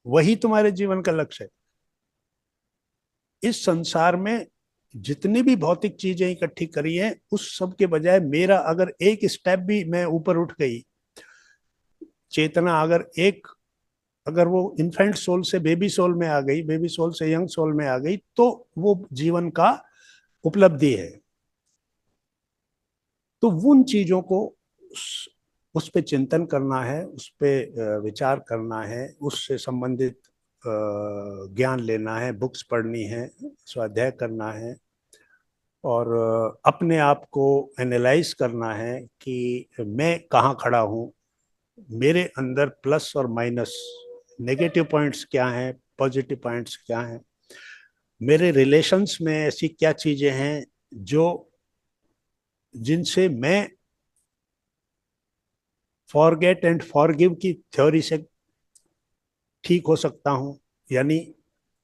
वही तुम्हारे जीवन का लक्ष्य है। इस संसार में जितनी भी भौतिक चीजें इकट्ठी करी हैं, उस सब के बजाय मेरा अगर एक स्टेप भी मैं ऊपर उठ गई, चेतना अगर वो इन्फेंट सोल से बेबी सोल में आ गई, बेबी सोल से यंग सोल में आ गई, तो वो जीवन का उपलब्धि है। तो उन चीजों को उस पे चिंतन करना है, उस पे विचार करना है, उससे संबंधित ज्ञान लेना है, बुक्स पढ़नी है, स्वाध्याय करना है, और अपने आप को एनालाइज करना है कि मैं कहाँ खड़ा हूँ, मेरे अंदर प्लस और माइनस, नेगेटिव पॉइंट्स क्या हैं, पॉजिटिव पॉइंट्स क्या हैं, मेरे रिलेशंस में ऐसी क्या चीजें हैं जो जिनसे मैं फॉरगेट एंड फॉरगिव की थ्योरी से ठीक हो सकता हूँ, यानी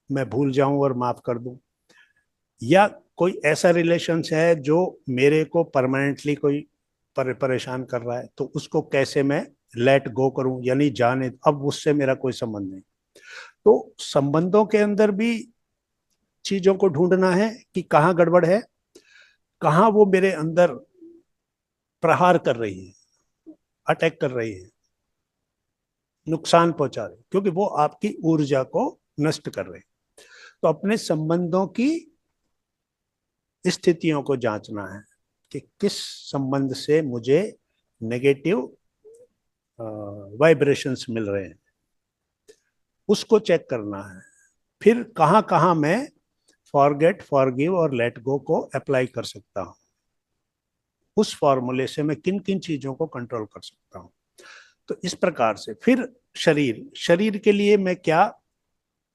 मैं भूल जाऊं और माफ कर दूं। या कोई ऐसा रिलेशन है जो मेरे को परमानेंटली कोई परेशान कर रहा है, तो उसको कैसे मैं लेट गो करूं, यानी जाने, अब उससे मेरा कोई संबंध नहीं। तो संबंधों के अंदर भी चीजों को ढूंढना है कि कहाँ गड़बड़ है, कहाँ वो मेरे अंदर प्रहार कर रही है, अटैक कर रही है, नुकसान पहुंचा रही है, क्योंकि वो आपकी ऊर्जा को नष्ट कर रहे हैं। तो अपने संबंधों की स्थितियों को जांचना है कि किस संबंध से मुझे नेगेटिव वाइब्रेशंस मिल रहे हैं, उसको चेक करना है। फिर कहाँ कहाँ मैं फॉरगेट, फॉरगिव और लेट गो को अप्लाई कर सकता हूँ, उस फॉर्मूले से मैं किन किन चीजों को कंट्रोल कर सकता हूँ। तो इस प्रकार से फिर शरीर के लिए मैं क्या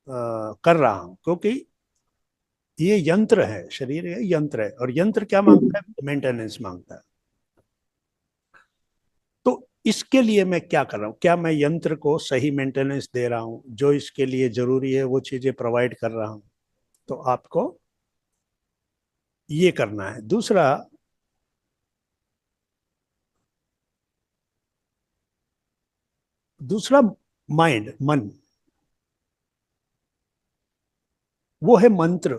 कर रहा हूं, क्योंकि ये यंत्र है, शरीर ये यंत्र है, और यंत्र क्या मांगता है? मेंटेनेंस मांगता है। तो इसके लिए मैं क्या कर रहा हूं? क्या मैं यंत्र को सही मेंटेनेंस दे रहा हूं, जो इसके लिए जरूरी है वो चीजें प्रोवाइड कर रहा हूं? तो आपको ये करना है। दूसरा, माइंड, मन, वो है मंत्र।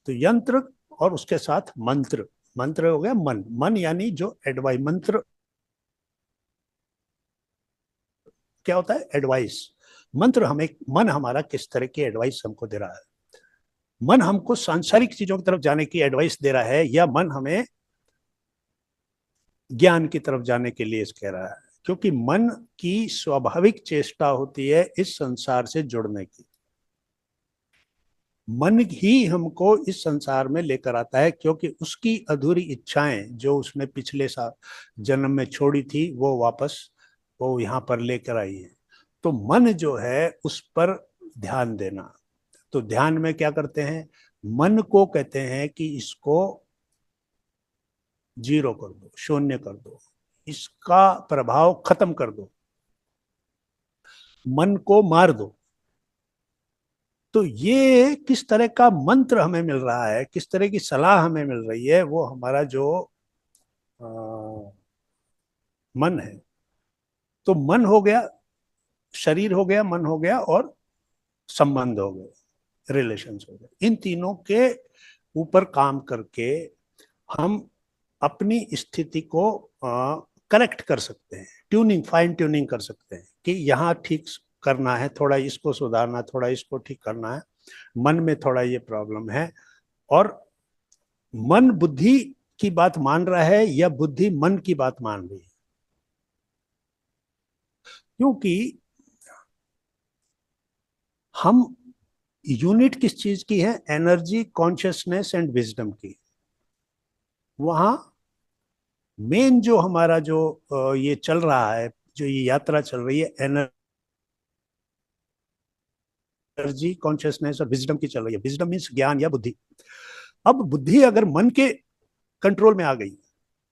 तो यंत्र और उसके साथ मंत्र। मंत्र हो गया मन, मन यानी जो एडवाइस, मंत्र क्या होता है? एडवाइस। मंत्र हमें, मन हमारा किस तरह की एडवाइस हमको दे रहा है? मन हमको सांसारिक चीजों की तरफ जाने की एडवाइस दे रहा है, या मन हमें ज्ञान की तरफ जाने के लिए कह रहा है? क्योंकि मन की स्वाभाविक चेष्टा होती है इस संसार से जुड़ने की। मन ही हमको इस संसार में लेकर आता है, क्योंकि उसकी अधूरी इच्छाएं जो उसने पिछले साल जन्म में छोड़ी थी, वो वापस वो यहाँ पर लेकर आई है। तो मन जो है उस पर ध्यान देना। तो ध्यान में क्या करते हैं? मन को कहते हैं कि इसको जीरो कर दो, शून्य कर दो, इसका प्रभाव खत्म कर दो, मन को मार दो। तो ये किस तरह का मंत्र हमें मिल रहा है, किस तरह की सलाह हमें मिल रही है, वो हमारा जो आ, मन है। तो मन हो गया शरीर हो गया, मन हो गया और संबंध हो गए, रिलेशंस हो गए। इन तीनों के ऊपर काम करके हम अपनी स्थिति को करेक्ट कर सकते हैं, ट्यूनिंग, फाइन ट्यूनिंग कर सकते हैं कि यहाँ ठीक करना है, थोड़ा इसको सुधारना, थोड़ा इसको ठीक करना है, मन में थोड़ा ये प्रॉब्लम है। और मन बुद्धि की बात मान रहा है या बुद्धि मन की बात मान रही है? क्योंकि हम यूनिट किस चीज की है? एनर्जी, कॉन्शियसनेस एंड विजडम की। वहां मेन जो हमारा जो ये चल रहा है, जो ये यात्रा चल रही है, एनर्जी, कॉन्शियसनेस और विजडम की चल रही है। विजडम मीन्स ज्ञान या बुद्धि। अब बुद्धि अगर मन के कंट्रोल में आ गई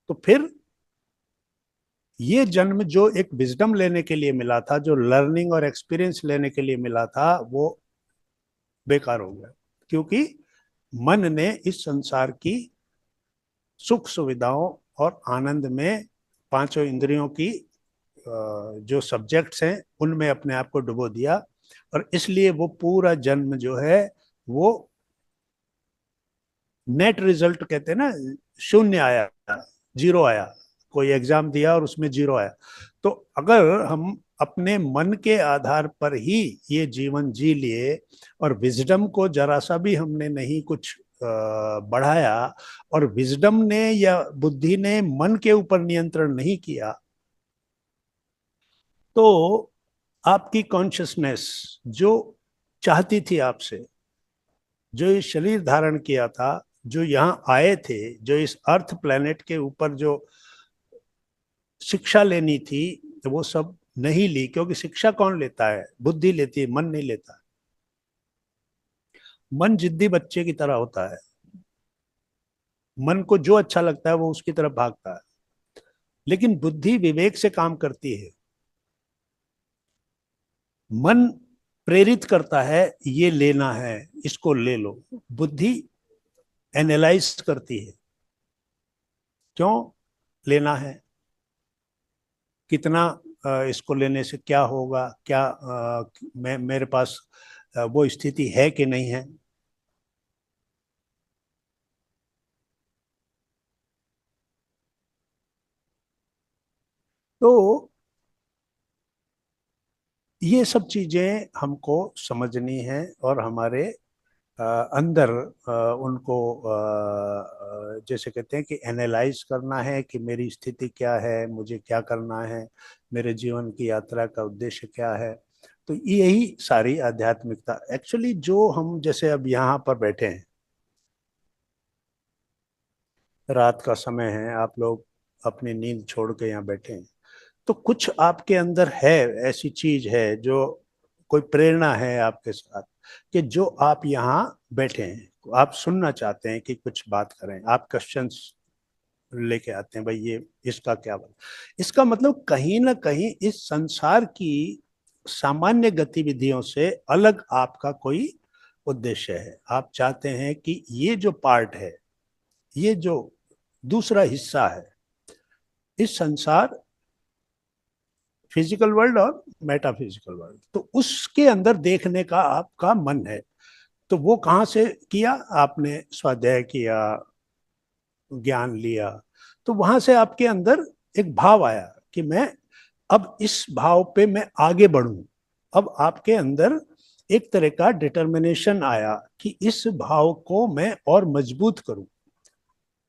तो फिर ये जन्म जो एक विजडम लेने के लिए मिला था, जो लर्निंग और एक्सपीरियंस लेने के लिए मिला था, वो बेकार हो गया। क्योंकि मन ने इस संसार की सुख सुविधाओं और आनंद में पांचों इंद्रियों की जो सब्जेक्ट्स हैं उनमें अपने आप को डुबो दिया, और इसलिए वो पूरा जन्म जो है वो नेट रिजल्ट कहते हैं ना, शून्य आया, जीरो आया। कोई एग्जाम दिया और उसमें जीरो आया। तो अगर हम अपने मन के आधार पर ही ये जीवन जी लिए और विजडम को जरा सा भी हमने नहीं कुछ बढ़ाया, और विजडम ने या बुद्धि ने मन के ऊपर नियंत्रण नहीं किया, तो आपकी कॉन्शियसनेस जो चाहती थी आपसे, जो ये शरीर धारण किया था, जो यहाँ आए थे, जो इस अर्थ प्लेनेट के ऊपर जो शिक्षा लेनी थी, तो वो सब नहीं ली। क्योंकि शिक्षा कौन लेता है? बुद्धि लेती है, मन नहीं लेता। मन जिद्दी बच्चे की तरह होता है, मन को जो अच्छा लगता है वो उसकी तरफ भागता है। लेकिन बुद्धि विवेक से काम करती है। मन प्रेरित करता है, ये लेना है, इसको ले लो। बुद्धि एनालाइज करती है, क्यों लेना है, कितना इसको लेने से क्या होगा, क्या मेरे पास वो स्थिति है कि नहीं है। तो ये सब चीजें हमको समझनी है और हमारे अंदर उनको जैसे कहते हैं कि एनालाइज करना है कि मेरी स्थिति क्या है, मुझे क्या करना है, मेरे जीवन की यात्रा का उद्देश्य क्या है। तो यही सारी आध्यात्मिकता एक्चुअली, जो हम जैसे अब यहाँ पर बैठे हैं, रात का समय है, आप लोग अपनी नींद छोड़ के यहाँ बैठे हैं, तो कुछ आपके अंदर है, ऐसी चीज है जो कोई प्रेरणा है आपके साथ, कि जो आप यहाँ बैठे हैं, आप सुनना चाहते हैं कि कुछ बात करें, आप क्वेश्चंस लेके आते हैं, भाई ये इसका क्या बात। इसका मतलब कहीं ना कहीं इस संसार की सामान्य गतिविधियों से अलग आपका कोई उद्देश्य है। आप चाहते हैं कि ये जो पार्ट है, ये जो दूसरा हिस्सा है, इस संसार, फिजिकल वर्ल्ड और मेटाफिजिकल वर्ल्ड, तो उसके अंदर देखने का आपका मन है। तो वो कहाँ से किया? आपने स्वाध्याय किया, ज्ञान लिया, तो वहां से आपके अंदर एक भाव आया कि मैं अब इस भाव पे मैं आगे बढ़ूं। अब आपके अंदर एक तरह का डिटर्मिनेशन आया कि इस भाव को मैं और मजबूत करूं।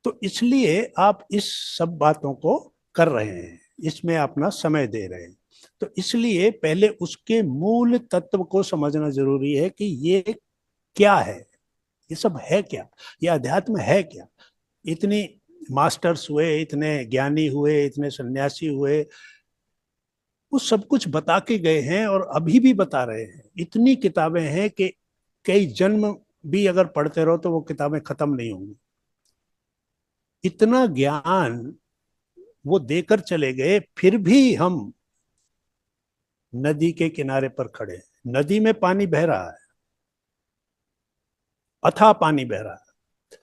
तो इसलिए आप इस सब बातों को कर रहे हैं, इसमें अपना समय दे रहे हैं। तो इसलिए पहले उसके मूल तत्व को समझना जरूरी है कि ये क्या है, ये सब है क्या, ये अध्यात्म है क्या। इतनी मास्टर्स हुए, इतने ज्ञानी हुए, इतने सन्यासी हुए, वो सब कुछ बता के गए हैं और अभी भी बता रहे हैं। इतनी किताबें हैं कि कई जन्म भी अगर पढ़ते रहो तो वो किताबें खत्म नहीं होंगी। इतना ज्ञान वो देकर चले गए, फिर भी हम नदी के किनारे पर खड़े हैं। नदी में पानी बह रहा है, अथाह पानी बह रहा है,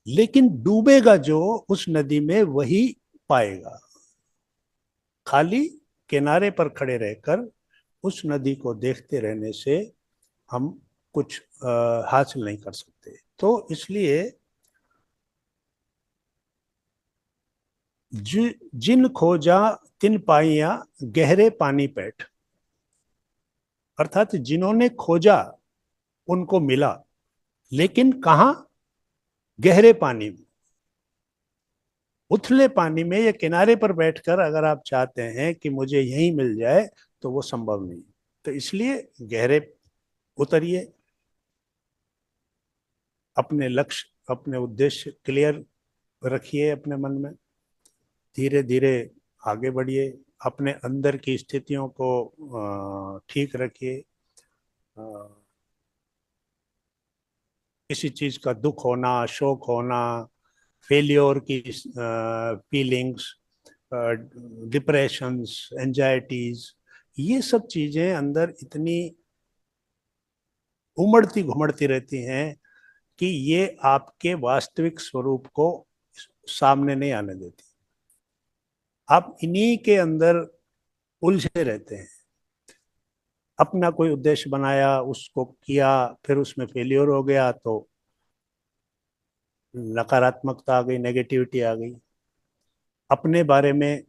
लेकिन डूबेगा जो उस नदी में वही पाएगा। खाली किनारे पर खड़े रहकर उस नदी को देखते रहने से हम कुछ हासिल नहीं कर सकते। तो इसलिए जिन खोजा तिन पाइया गहरे पानी पैठ, अर्थात जिन्होंने खोजा उनको मिला, लेकिन कहां? गहरे पानी में। उथले पानी में या किनारे पर बैठकर अगर आप चाहते हैं कि मुझे यहीं मिल जाए तो वो संभव नहीं। तो इसलिए गहरे उतरिए, अपने लक्ष्य अपने उद्देश्य क्लियर रखिए अपने मन में, धीरे धीरे आगे बढ़िए, अपने अंदर की स्थितियों को ठीक रखिए। किसी चीज का दुख होना, शोक होना, फेलियर की फीलिंग्स, डिप्रेशंस, एंजाइटीज, ये सब चीजें अंदर इतनी उमड़ती घुमड़ती रहती हैं कि ये आपके वास्तविक स्वरूप को सामने नहीं आने देती। आप इन्हीं के अंदर उलझे रहते हैं। अपना कोई उद्देश्य बनाया, उसको किया, फिर उसमें फेलियर हो गया तो नकारात्मकता आ गई, नेगेटिविटी आ गई। अपने बारे में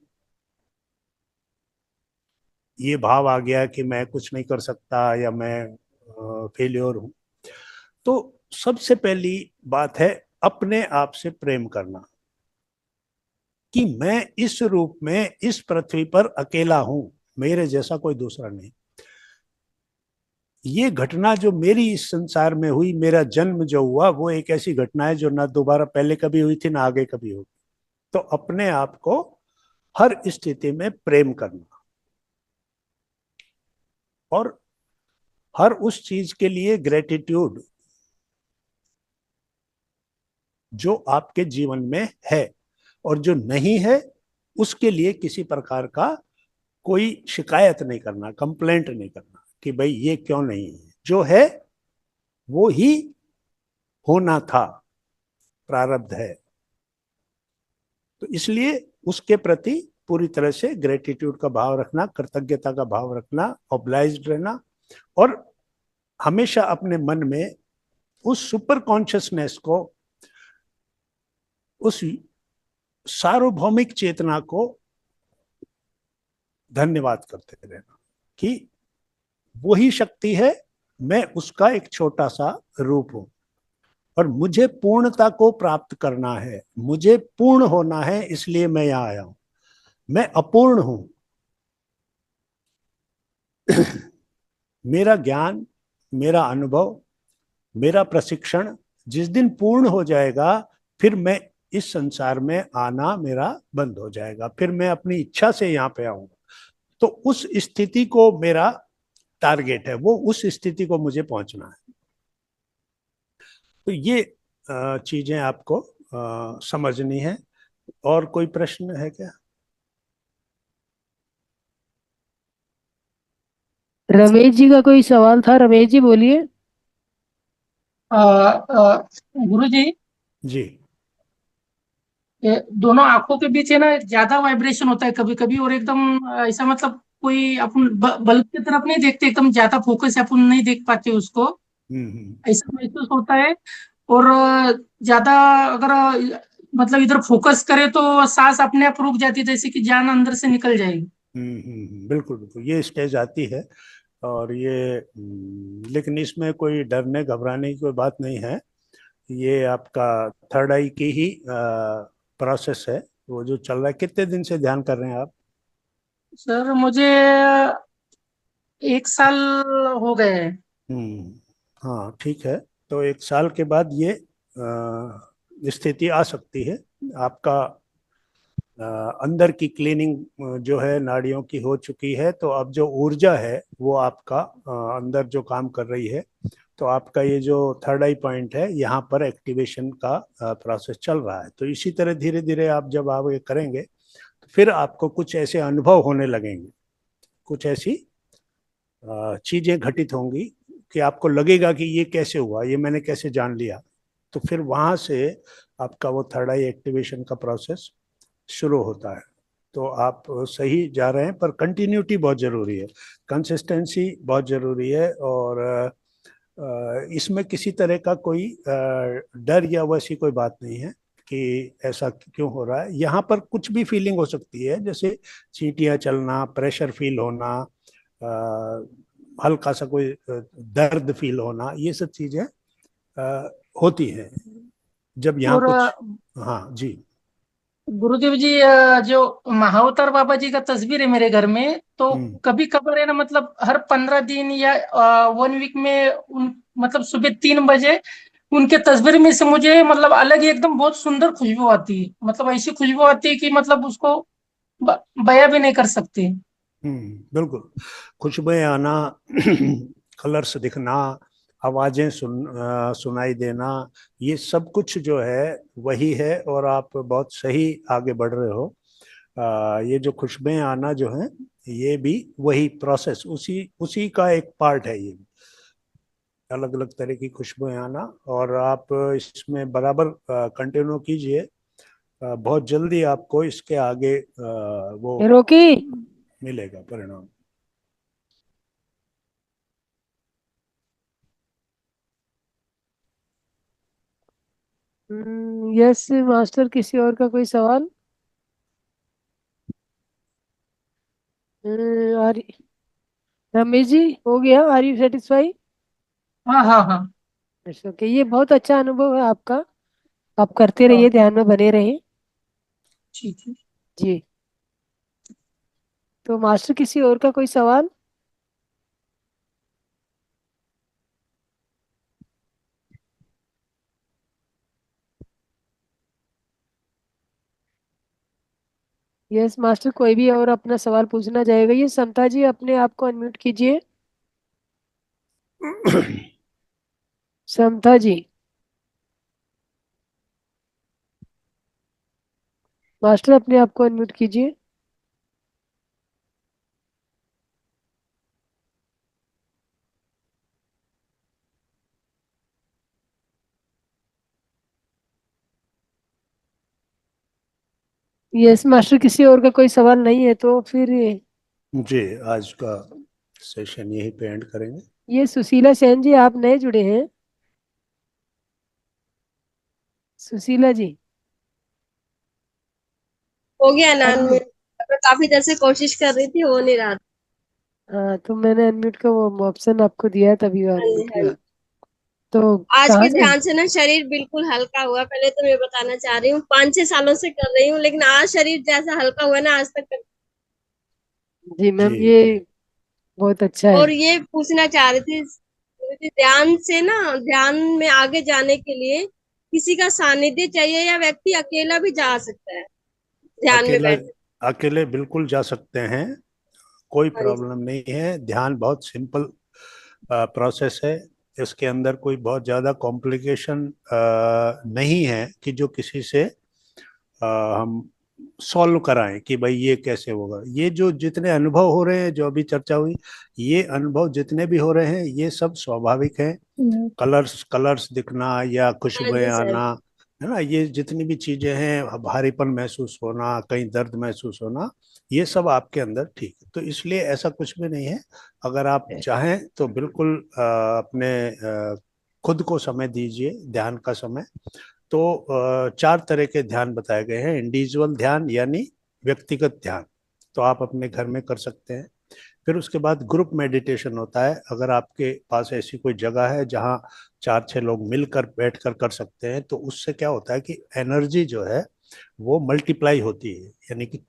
ये भाव आ गया कि मैं कुछ नहीं कर सकता या मैं फेलियर हूं। तो सबसे पहली बात है अपने आप से प्रेम करना कि मैं इस रूप में इस पृथ्वी पर अकेला हूं, मेरे जैसा कोई दूसरा नहीं। ये घटना जो मेरी इस संसार में हुई, मेरा जन्म जो हुआ, वो एक ऐसी घटना है जो ना दोबारा पहले कभी हुई थी ना आगे कभी होगी। तो अपने आप को हर स्थिति में प्रेम करना और हर उस चीज के लिए ग्रेटिट्यूड जो आपके जीवन में है, और जो नहीं है उसके लिए किसी प्रकार का कोई शिकायत नहीं करना, कंप्लेंट नहीं करना कि भाई ये क्यों नहीं है। जो है वो ही होना था, प्रारब्ध है। तो इसलिए उसके प्रति पूरी तरह से ग्रेटिट्यूड का भाव रखना, कृतज्ञता का भाव रखना, ऑब्लाइज्ड रहना, और हमेशा अपने मन में उस सुपर कॉन्शियसनेस को, उस सार्वभौमिक चेतना को धन्यवाद करते रहना कि वही शक्ति है, मैं उसका एक छोटा सा रूप हूं और मुझे पूर्णता को प्राप्त करना है, मुझे पूर्ण होना है, इसलिए मैं यहां आया हूं। मैं अपूर्ण हूं। मेरा ज्ञान, मेरा अनुभव, मेरा प्रशिक्षण जिस दिन पूर्ण हो जाएगा, फिर मैं इस संसार में आना मेरा बंद हो जाएगा, फिर मैं अपनी इच्छा से यहाँ पे आऊंगा। तो उस स्थिति को मेरा टारगेट है, वो उस स्थिति को मुझे पहुंचना है। तो ये चीजें आपको समझनी है। और कोई प्रश्न है क्या? रमेश जी का कोई सवाल था? रमेश जी बोलिए। गुरु जी, जी। ये दोनों आंखों के बीच है ना, ज्यादा वाइब्रेशन होता है कभी कभी, और एकदम ऐसा मतलब कोई अपन बल्ब की तरफ नहीं देखते, एकदम ज्यादा फोकस है, अपन नहीं देख पाते उसको, ऐसा महसूस होता है। और ज्यादा अगर मतलब इधर फोकस करे तो सांस अपने आप रुक जाती है, जैसे कि जान अंदर से निकल जाएगी। बिल्कुल बिल्कुल, ये स्टेज आती है। और ये लेकिन इसमें कोई डरने घबराने की कोई बात नहीं है। ये आपका थर्ड आई की ही प्रोसेस है, वो जो चल रहा है। कितने दिन से ध्यान कर रहे हैं आप? सर मुझे 1 साल हो गए हैं। हाँ ठीक है। तो 1 साल के बाद ये स्थिति आ सकती है। आपका अंदर की क्लीनिंग जो है नाड़ियों की हो चुकी है, तो अब जो ऊर्जा है वो आपका अंदर जो काम कर रही है, तो आपका ये जो थर्ड आई पॉइंट है, यहाँ पर एक्टिवेशन का प्रोसेस चल रहा है। तो इसी तरह धीरे धीरे आप जब आगे करेंगे तो फिर आपको कुछ ऐसे अनुभव होने लगेंगे, कुछ ऐसी चीजें घटित होंगी कि आपको लगेगा कि ये कैसे हुआ, ये मैंने कैसे जान लिया। तो फिर वहां से आपका वो थर्ड आई एक्टिवेशन का प्रोसेस शुरू होता है। तो आप सही जा रहे हैं, पर कंटिन्यूटी बहुत जरूरी है, कंसिस्टेंसी बहुत जरूरी है। और इसमें किसी तरह का कोई डर या वैसी कोई बात नहीं है कि ऐसा क्यों हो रहा है। यहाँ पर कुछ भी फीलिंग हो सकती है, जैसे चींटियां चलना, प्रेशर फील होना, हल्का सा कोई दर्द फील होना, ये सब चीजें होती हैं जब यहाँ और कुछ। हाँ जी। गुरुदेव जी, जो महाअवतार बाबा जी का तस्वीर है मेरे घर में, तो हम्म कभी कभार है ना, मतलब हर 15 दिन या 1 वीक में मतलब सुबह 3 बजे उनके तस्वीर में से मुझे मतलब अलग ही एकदम बहुत सुंदर खुशबू आती है। मतलब ऐसी खुशबू आती है कि मतलब उसको बयां भी नहीं कर सकते। बिल्कुल। खुशबुएं आना, कलर्स दिखना, आवाजें सुनाई देना, ये सब कुछ जो है वही है। और आप बहुत सही आगे बढ़ रहे हो। ये जो खुशबुएं आना जो है, ये भी वही प्रोसेस, उसी उसी का एक पार्ट है ये। अलग अलग तरह की खुशबुएं आना, और आप इसमें बराबर कंटिन्यू कीजिए। बहुत जल्दी आपको इसके आगे वो रोकी। मिलेगा परिणाम। यस मास्टर, किसी और का कोई सवाल? आर रमेश जी, हो गया? Are you satisfy? हाँ हाँ हाँ। ओके, ये बहुत अच्छा अनुभव है आपका। आप करते हाँ, रहिए, ध्यान में बने रहिए। ठीक है। जी। तो मास्टर, किसी और का कोई सवाल? यस मास्टर, कोई भी और अपना सवाल पूछना चाहेगा? ये समता जी, अपने आप को अनम्यूट कीजिए। समता जी। मास्टर, अपने आप को अनम्यूट कीजिए। यस मास्टर, किसी और का कोई सवाल नहीं है तो फिर जी, आज का सेशन यहीं पे एंड करेंगे। ये सुशीला सेन जी, आप नए जुड़े हैं? सुशीला जी। हो गया ना हाँ जी। अनम्यूट। मैं काफी देर से कोशिश कर रही थी, हो नहीं रहा था। हाँ, तो मैंने अनम्यूट का वो ऑप्शन आपको दिया, तभी वो हाँ जी, अनम्यूट हाँ हुआ। जी। तो आज कहाँ के से? ध्यान से ना शरीर बिल्कुल हल्का हुआ। पहले तो मैं बताना चाह रही हूँ, 5-6 सालों से कर रही हूँ, लेकिन आज शरीर जैसा हल्का हुआ ना, आज तक जी जी मैम, ये बहुत अच्छा है। और ये पूछना चाह रही थी मुझे, ध्यान से ना, ध्यान में आगे जाने के लिए किसी का सानिध्य चाहिए या व्यक्ति अकेला भी जा सकता है ध्यान में अकेले, बैठे? अकेले बिल्कुल जा सकते हैं, कोई हाँ जी। प्रॉब्लम नहीं है। ध्यान बहुत सिंपल प्रोसेस है। इसके अंदर कोई बहुत ज़्यादा कॉम्प्लिकेशन नहीं है कि जो किसी से हम सॉल्व कराएं कि भाई ये कैसे होगा। ये जो जितने अनुभव हो रहे हैं, जो अभी चर्चा हुई, ये अनुभव जितने भी हो रहे हैं, ये सब स्वाभाविक है। कलर्स कलर्स दिखना या हाँ खुशबुएं जी सर। आना, है ना, ये जितनी भी चीजें हैं, भारीपन महसूस होना, कहीं दर्द महसूस होना, ये सब आपके अंदर ठीक है। तो इसलिए ऐसा कुछ भी नहीं है। अगर आप चाहें तो बिल्कुल अपने खुद को समय दीजिए, ध्यान का समय। तो 4 तरह के ध्यान बताए गए हैं। इंडिविजुअल ध्यान यानी व्यक्तिगत ध्यान, तो आप अपने घर में कर सकते हैं। फिर उसके बाद ग्रुप मेडिटेशन होता है। अगर आपके पास ऐसी कोई जगह है जहाँ 4-6 लोग मिलकर बैठकर कर सकते हैं, तो उससे क्या होता है कि एनर्जी जो है वो मल्टीप्लाई होती है। यानी कि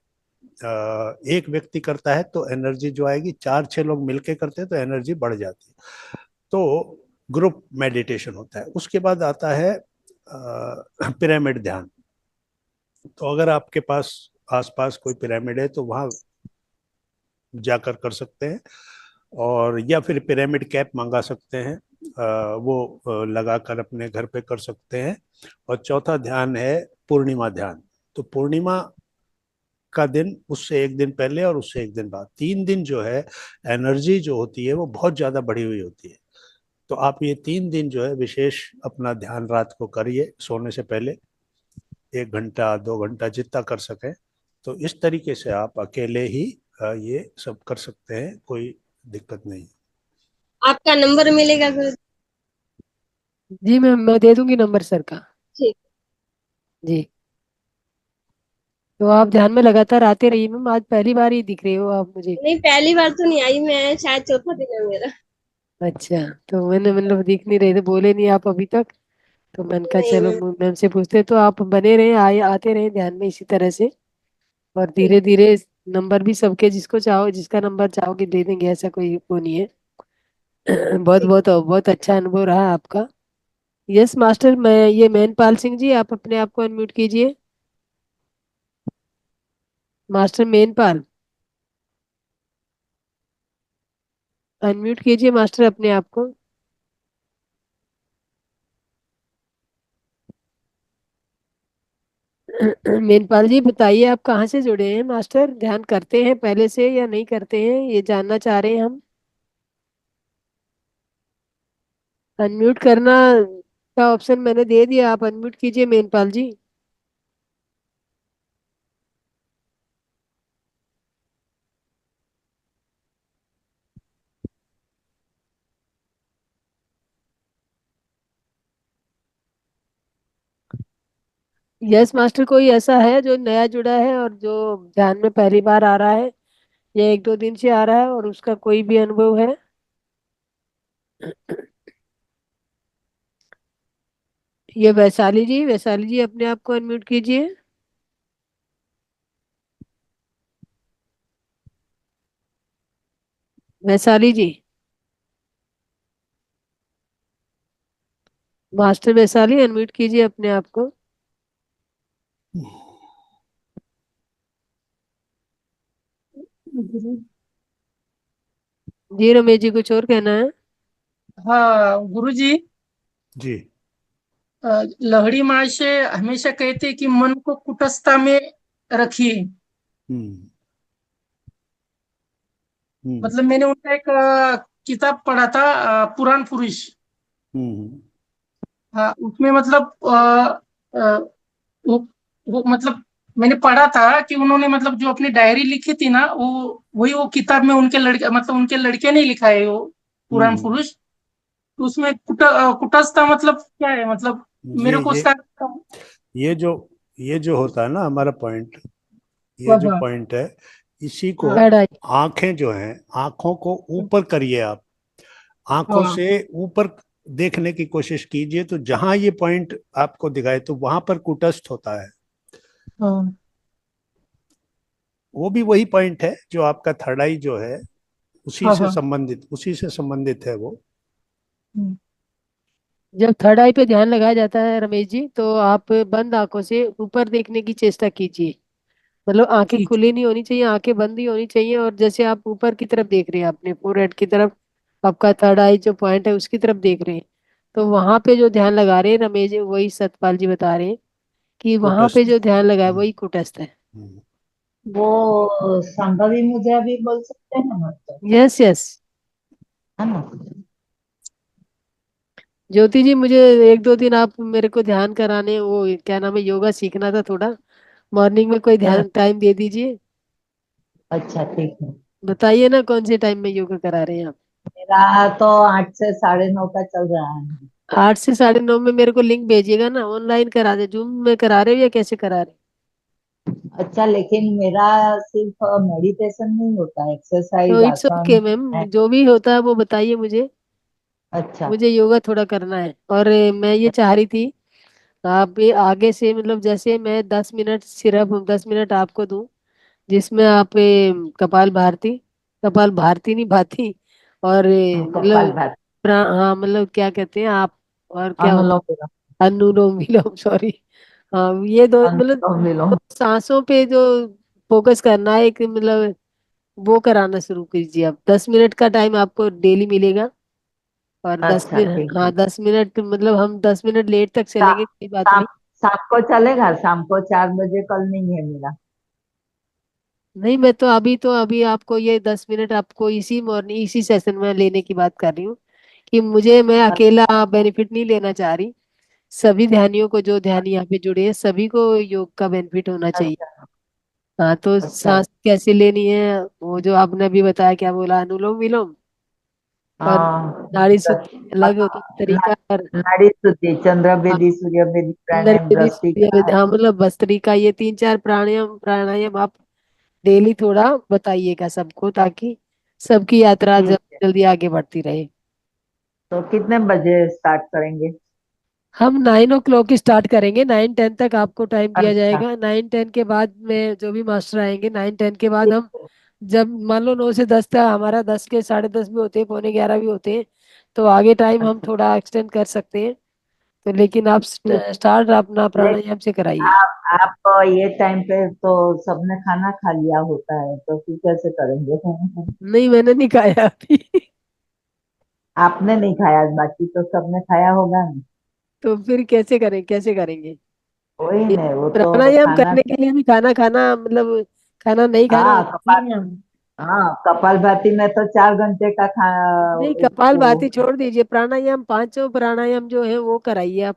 एक व्यक्ति करता है तो एनर्जी जो आएगी, 4-6 लोग मिलके करते हैं तो एनर्जी बढ़ जाती है। तो ग्रुप मेडिटेशन होता है। उसके बाद आता है पिरामिड ध्यान। तो अगर आपके पास आसपास कोई पिरामिड है तो वहाँ जाकर कर सकते हैं, और या फिर पिरामिड कैप मंगा सकते हैं, वो लगाकर अपने घर पे कर सकते हैं। और चौथा ध्यान है पूर्णिमा ध्यान। तो पूर्णिमा का दिन, उससे एक दिन पहले और उससे एक दिन बाद, 3 दिन जो है, एनर्जी जो होती है वो बहुत ज्यादा बढ़ी हुई होती है। तो आप ये 3 दिन जो है विशेष अपना ध्यान रात को करिए सोने से पहले, 1 घंटा 2 घंटा जितना कर सकें। तो इस तरीके से आप अकेले ही ये सब कर सकते हैं, कोई दिक्कत नहीं। आपका नंबर मिलेगा गुरु जी मैम, मैं दे दूंगी नंबर सर का। जी? जी, तो आप ध्यान में लगातार आते रहिए मैम। आज पहली बार ही दिख रहे हो आप मुझे। नहीं, पहली बार तो नहीं आई मैं, शायद चौथा दिन है मेरा। अच्छा, तो मैंने मतलब दिख नहीं रहे थे, बोले नहीं आप अभी तक, तो मैंने कहा नहीं चलो मैम। मैम से पूछते। तो आप बने रहे, आए आते रहे ध्यान में इसी तरह से, और ठीक। धीरे धीरे नंबर भी सबके, जिसको चाहो, जिसका नंबर चाहोगे दे देंगे, ऐसा कोई वो नहीं है। बहुत ठीक। बहुत बहुत अच्छा अनुभव रहा आपका। यस मास्टर, मैं ये मैनपाल सिंह जी, आप अपने आप को अनम्यूट कीजिए। मास्टर मेनपाल, अनम्यूट कीजिए मास्टर अपने आप को। मेनपाल जी बताइए, आप कहाँ से जुड़े हैं मास्टर? ध्यान करते हैं पहले से या नहीं करते हैं, ये जानना चाह रहे हैं हम। अनम्यूट करना का ऑप्शन मैंने दे दिया, आप अनम्यूट कीजिए मेनपाल जी। यस मास्टर, कोई ऐसा है जो नया जुड़ा है और जो ध्यान में पहली बार आ रहा है, या एक दो दिन से आ रहा है और उसका कोई भी अनुभव है? ये वैशाली जी, वैशाली जी अपने आप को अनम्यूट कीजिए। वैशाली जी, मास्टर वैशाली अनम्यूट कीजिए अपने आप को। गुरु जी रमेश जी, कुछ और कहना है? हाँ गुरु जी, जी। लहड़ी माँ से हमेशा कहते कि मन को कुटस्थता में रखिए। हम्म। हम्म। मतलब मैंने उनका एक किताब पढ़ा था, पुराण पुरुष। हम्म। हाँ, उसमें मतलब अ, वो वो मतलब मैंने पढ़ा था कि उन्होंने मतलब जो अपनी डायरी लिखी थी ना, वो किताब में उनके लड़के, मतलब उनके लड़के ने लिखा है वो पुराण हम्म। पुरुष। तो उसमें कुटस्थता मतलब क्या है, मतलब ये मेरे को ये उसका ये जो ये जो होता है ना हमारा पॉइंट, ये हाँ जो हाँ पॉइंट है, इसी को हाँ लड़ाई। आंखें जो हैं, आंखों को ऊपर करिए आप, आंखों हाँ से ऊपर देखने की कोशिश कीजिए, तो जहां ये पॉइंट आपको दिखाए तो वहां पर कुटस्थ होता है। हाँ वो भी वही पॉइंट है जो आपका थर्ड आई जो है, हाँ हाँ। उसी से संबंधित है वो। हम्म, जब थर्ड आई पे ध्यान लगाया जाता है रमेश जी, तो आप बंद आंखों से ऊपर देखने की चेष्टा कीजिए। मतलब आंखें ठीक। खुली नहीं होनी चाहिए, आंखें बंद ही होनी चाहिए, और जैसे आप ऊपर की तरफ देख रहे हैं, अपने फोरहेड की तरफ, आपका थर्ड आई जो पॉइंट है उसकी तरफ देख रहे हैं, तो वहां पे जो ध्यान लगा रहे हैं रमेश जी, वही सतपाल जी बता रहे हैं कि वहां पे कुटस्थ। जो ध्यान लगा है हम्म। वही कुटस्थ है। हम्म। वो संभवी मुद्रा भी बोल सकते हैं मतलब, यस यस। है ना? ज्योति जी, मुझे एक दो दिन आप मेरे को ध्यान कराने, वो क्या नाम है, योगा सीखना था थोड़ा, मॉर्निंग में कोई हाँ, ध्यान टाइम दे दीजिए। अच्छा ठीक है। बताइए ना कौन से टाइम में योगा करा रहे हैं आप? मेरा तो 8 से 9:30 का चल रहा है। 8 से 9:30 में मेरे को लिंक भेजिएगा ना, ऑनलाइन करा दे, जूम में करा रहे हो या कैसे करा रहे अच्छा, लेकिन मेरा सिर्फ मेडिटेशन नहीं होता, हो? एक्सरसाइज तो इट्स आसन ओके मैम, है। जो भी होता है वो बताइए मुझे। अच्छा मुझे योगा थोड़ा करना है, और मैं ये चाह रही थी, आप ये आगे से मतलब जैसे मैं 10 मिनट, सिर्फ 10 मिनट आपको दूं, जिसमें आप कपाल भारती, कपाल भारती नहीं भाती, और कपाल मतलब भाती, हाँ मतलब क्या कहते हैं आप, और क्या होता अनुलोम विलोम। है, अनुलोम विलोम, सॉरी। हाँ, ये दो मतलब अनुलोम विलोम। सांसों पे जो फोकस करना है, एक मतलब वो कराना शुरू कीजिए आप। 10 मिनट का टाइम आपको डेली मिलेगा, और दस अच्छा मिनट ठीक हाँ है। 10 मिनट, मतलब हम 10 मिनट लेट तक शा, चलेंगे, कोई बात शाम नहीं। शाम को चलेगा? शाम को 4 बजे कल नहीं है मेरा। नहीं, मैं तो अभी आपको ये 10 मिनट आपको इसी मॉर्निंग इसी सेशन में लेने की बात कर रही हूँ, कि मुझे, मैं अकेला बेनिफिट नहीं लेना चाह रही, सभी ध्यानियों को, जो ध्यानी यहाँ पे जुड़े हैं, सभी को योग का बेनिफिट होना चाहिए। अच्छा हाँ तो अच्छा सांस कैसे लेनी है, वो जो आपने अभी बताया, क्या बोला, अनुलोम विलोम और हाँ। नाड़ी शुद्धि अलग होता है तरीका, और नाड़ी शुद्धि, चंद्र बेदी, सूर्य बेदी, अंदर प्राणायाम, विधि भस्त्रिका। हाँ मतलब भस्त्रिका, ये 3-4 प्राणायाम प्राणायाम आप डेली थोड़ा बताइएगा सबको, ताकि सबकी यात्रा ठीक है। जल्दी जल्दी आगे बढ़ती रहे। तो कितने बजे स्टार्ट करेंगे? हम 9 o'clock स्टार्ट करेंगे, 9-10 तक आपको टाइम दिया अच्छा। जाएगा। 9-10 के बाद में जो भी मास्टर आएंगे, 9-10 के बाद ठीक हम, है। जब मान लो 9 से 10 तक हमारा, 10 के 10:30 भी होते हैं, पौने 11 भी होते हैं, तो आगे टाइम हम अच्छा। थोड़ा एक्सटेंड कर सकते हैं। तो लेकिन आप ठीक। स्टार्ट अपना लेकिन प्राणायाम से कराइए। आप ये टाइम पे तो सबने खाना खा लिया होता है, तो फिर कैसे करेंगे? नहीं, मैंने नहीं खाया अभी। आपने नहीं खाया, बाकी तो सबने खाया होगा ना। तो फिर कैसे करें, कैसे करेंगे? कोई ये नहीं, वो तो प्राणायाम खाना। करने के लिए भी खाना खाना मतलब खाना नहीं खाना हाँ, होता कपाल। है। हाँ, कपालभाति में तो 4 घंटे का खा। नहीं, कपाल वो भाती छोड़ दीजिए, प्राणायाम, पांचों प्राणायाम जो है वो कराइए आप।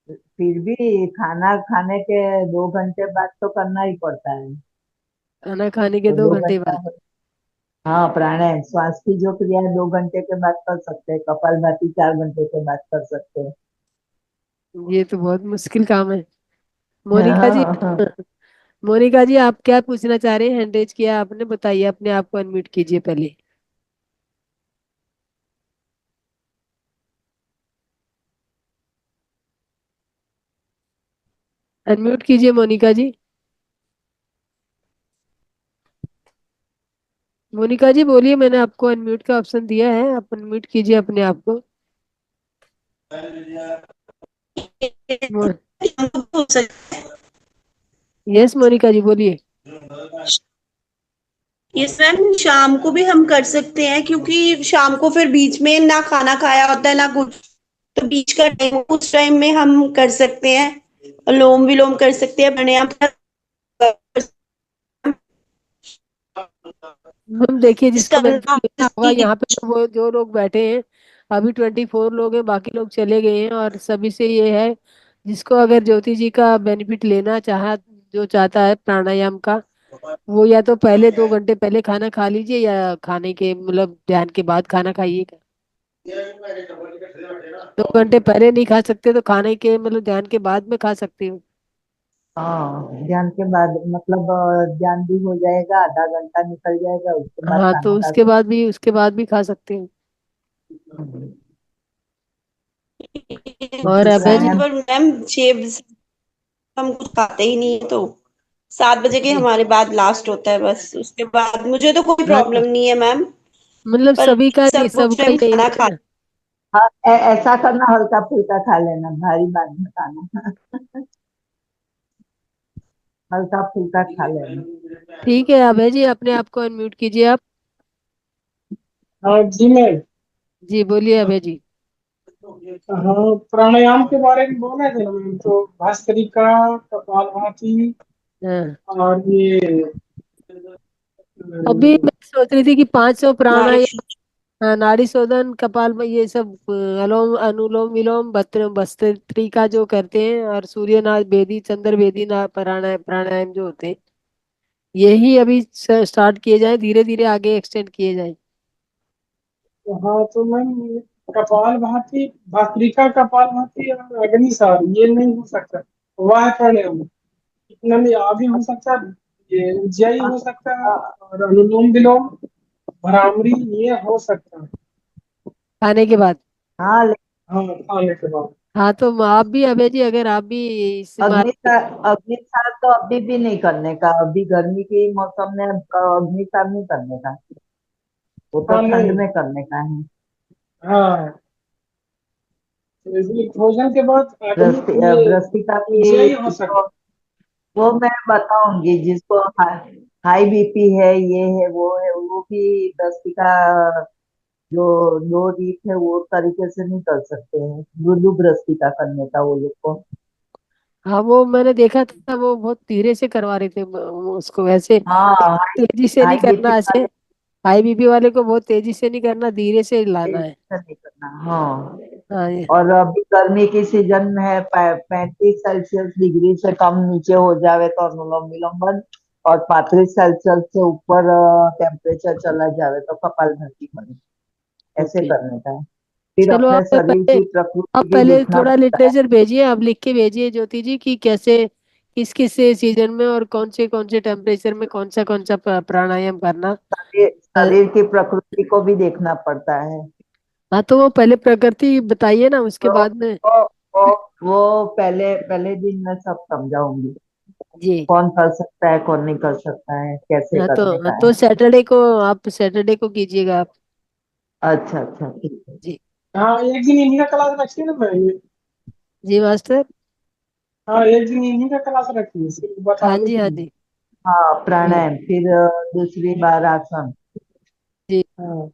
फिर भी खाना खाने के 2 घंटे बाद तो करना ही पड़ता है। खाना खाने के तो दो दो घंटे घंटा बाद हाँ, प्राणायाम, श्वास की जो क्रिया है 2 घंटे के बाद कर सकते हैं, कपालभाति 4 घंटे के बाद कर सकते हैं। ये तो बहुत मुश्किल काम है। मोनिका जी, हाँ। मोनिका जी, आप क्या पूछना चाह रहे हैं? हैंड रेज किया आपने, बताइए, अपने आप को अनम्यूट कीजिए पहले। अनम्यूट कीजिए मोनिका जी। मोनिका जी बोलिए, मैंने आपको अनम्यूट का ऑप्शन दिया है, आप अनम्यूट कीजिए अपने आप को। यस मोनिका जी बोलिए। यस मैम, शाम को भी हम कर सकते हैं, क्योंकि शाम को फिर बीच में ना खाना खाया होता है ना कुछ, तो बीच का टाइम, उस टाइम में हम कर सकते हैं, अनुलोम विलोम कर सकते हैं, प्राणायाम हम देखिए, जिसको करना। बेनिफिट लेना होगा, यहाँ पे तो वो जो लोग बैठे हैं, अभी 24 लोग हैं, बाकी लोग चले गए हैं, और सभी से ये है, जिसको अगर ज्योति जी का बेनिफिट लेना चाहा, जो चाहता है प्राणायाम का, वो या तो पहले 2 घंटे पहले खाना खा लीजिए, या खाने के मतलब ध्यान के बाद खाना खाइएगा। 2 घंटे पहले नहीं खा सकते तो खाने के मतलब ध्यान के बाद में खा सकते हो। हाँ, ध्यान के बाद मतलब ध्यान भी हो जाएगा, आधा घंटा निकल जाएगा, उसके बाद हाँ तो खाना खा उसके बाद भी खा सकते हो। सकते। और क्योंकि अभय जी? प्राणायाम। पर मैम 6 बजे हम कुछ खाते ही नहीं है, तो 7 बजे के जी हमारे बाद लास्ट होता है, बस उसके बाद मुझे तो कोई हाँ, तो प्रॉब्लम नहीं है मैम। मतलब पर सभी का नहीं, सब उस सबका टाइम ही नहीं खाना होता खा। ना। हाँ, ऐसा करना, हल्का फुल्का खा लेना, भारी बात में खाना। हल्का फुल्का खा लेना। ठीक है अभय जी, अपने आप को अनम्यूट कीजिए आप। हाँ जी मैम। जी बोलिए अभय जी। हाँ, प्राणायाम के बारे में बोला थे ना मैम, तो भस्त्रिका, कपालभाति हाँ, और ये अभी मैं सोच रही थी कि 500 नाड़ी प्राणायाम, हाँ, नाड़ी शोधन, कपाल में ये सब, अलोम अनुलोम विलोम, भस्त्रिका जो करते हैं, और सूर्य नाथ बेदी, चंद्र बेदी ना प्राणायाम प्राणायाम जो होते हैं, यही अभी स्टार्ट किए जाए, धीरे धीरे आगे एक्सटेंड किए जाए। हाँ, तो मैम कपालभाति, भस्त्रिका, कपालभाति और अग्निसार ये नहीं हो सकता, वह प्राणायाम इतना में आगे हो सकता है, ये उज्जयी हो सकता है, और अनुलोम विलोम, भ्रामरी ये हो सकता है। खाने के बाद। हाँ, हाँ, खाने के बाद। हाँ तो आप भी अभय जी, अगर आप भी इस अग्निसार, अग्निसार तो अभी भी नहीं करने का, अभी गर्मी के मौसम में अग्निसार नहीं करने का, वो तो हाँ ठंड नहीं। में करने का है। हाँ, तो इसलिए भोजन के बाद अग्नि ये भ्रष्टिका भी उज्जयी हो सकता। वो मैं बताऊंगी, जिसको हाई बीपी है, ये है, वो है, वो भी भ्रष्टिका जो 2 रीत है वो तरीके से नहीं कर सकते हैं, मृदु भ्रष्टिका करने का वो लोग को। हाँ वो मैंने देखा था, वो बहुत धीरे से करवा रहे थे उसको, वैसे हाँ, तेजी से नहीं हाई बीपी करना ऐसे। वाले हाई बीपी वाले को बहुत तेजी से नहीं करना, धीरे से लाना तेजी है। से नहीं करना। हाँ। हाँ ये और अभी गर्मी की सीजन में है, 35 सेल्सियस डिग्री से कम नीचे हो जावे तो अनुलोम विलोम बंद, और 35 सेल्सियस से ऊपर टेम्परेचर चला जावे तो कपालभाति बंद। ऐसे ओके। करने का है। फिर चलो अपने आप शरीर पहले की प्रकृति आप भी पहले देखना थोड़ा पड़ता है। लिटरेचर भेजिए, आप लिख के भेजिए ज्योति जी कि कैसे किस किस सीजन में और कौन से टेम्परेचर में कौन सा प्राणायाम करना। अ, शरीर की प्रकृति को भी देखना पड़ता है। हाँ तो वो पहले प्रकृति बताइए ना, उसके वो बाद में। वो वो, वो पहले पहले दिन में सब समझाऊंगी, जी। कौन कर सकता है कौन नहीं कर सकता है, कैसे करने हाँ का तो है। सैटरडे को कीजिएगा आप। अच्छा अच्छा, ठीक है। जी। हाँ, एक दिन इन्हीं का क्लास रखिए ना मैं। जी मास्टर। हाँ, एक दिन इन्हीं का क्लास रखिए, सिर्फ हाँ बताने जी, के हाँ लिए। जी। हाँ, ये प्राणायाम, फिर दूसरी बार आसन जी। हाँ,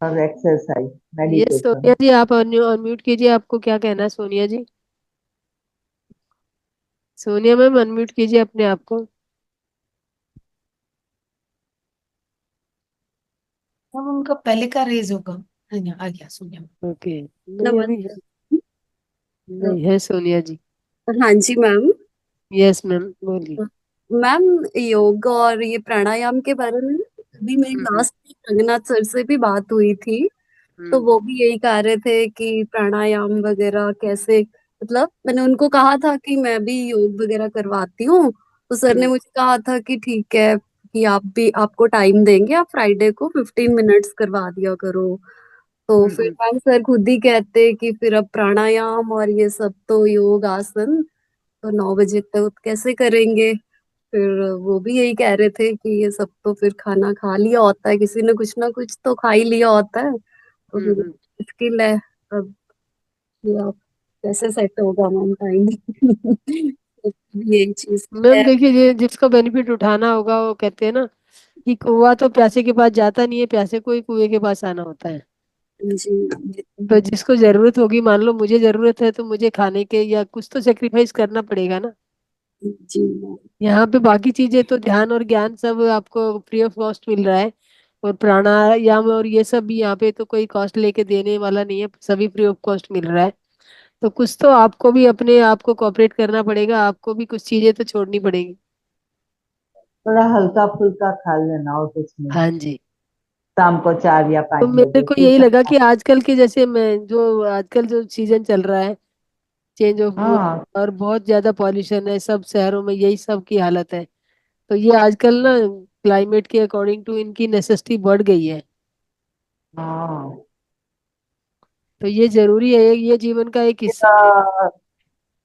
और एक्सरसाइज, ये मेडिटेशन। सोनिया जी आप अनम्यूट कीजिए, आपको क्या कहना है सोनिया जी? सोनिया मैम अनम्यूट कीजिए अपने आप को। अब उनका पहले का रेज होगा। हाँ जी, आ गया सुनिए। ओके, नहीं अभी नमस्ते। नहीं है सोनिया जी। हाँ जी मैम। यस मैम बोलिए। मैम, योग और ये प्राणायाम के बारे में अभी मेरी हम्म लास्ट रंगनाथ सर से भी बात हुई थी। तो हम्म वो भी यही कह रहे थे कि प्राणायाम वगैरह कैसे, मतलब मैंने उनको कहा था कि मैं भी योग वगैरह करवाती हूँ। तो सर ने हम्म मुझे कहा था कि ठीक है, कि आपको टाइम देंगे, आप फ्राइडे को 15 मिनट्स करवा दिया करो। तो फिर हम्म मैम सर खुद ही कहते कि फिर अब प्राणायाम और ये सब तो योग आसन तो 9 बजे तक कैसे करेंगे। फिर वो भी यही कह रहे थे कि ये सब तो फिर खाना खा लिया होता है, किसी ने कुछ ना कुछ तो खा ही लिया होता है, तो फिर हम्म। मुश्किल है। अब ये आप कैसे सेट होगा मैम टाइम यही चीज मैम है। देखिए, जिसको बेनिफिट उठाना होगा वो कहते हैं ना कि कुआं तो प्यासे के पास जाता नहीं है, प्यासे को ही कुएं के पास आना होता है। जी तो जिसको जरूरत होगी, मान लो मुझे जरूरत है तो मुझे खाने के या कुछ तो सेक्रीफाइस करना पड़ेगा ना। जी मैम। यहाँ पे बाकी चीजें तो ध्यान और ज्ञान सब आपको फ्री ऑफ कॉस्ट मिल रहा है, और प्राणायाम और ये सब भी यहाँ पे तो कोई कॉस्ट लेके देने वाला नहीं है, सभी फ्री ऑफ कॉस्ट मिल रहा है। तो कुछ तो आपको भी अपने आप को कोऑपरेट करना पड़ेगा, आपको भी कुछ चीजें तो छोड़नी पड़ेगी। थोड़ा हल्का फुल्का खा लेना और कुछ नहीं। हाँ जी। शाम को 4 या तो 5 मेरे बजे को फिर यही लगा करना। कि आजकल के जैसे मैं जो आजकल जो सीजन चल रहा है, चेंज ऑफ, हाँ और बहुत ज्यादा पॉल्यूशन है सब शहरों में, यही सब की हालत है। तो ये आजकल ना क्लाइमेट के अकॉर्डिंग टू इनकी नेसेसिटी बढ़ गई है। हाँ। तो ये जरूरी है, ये जीवन का एक फिर हिस्सा है,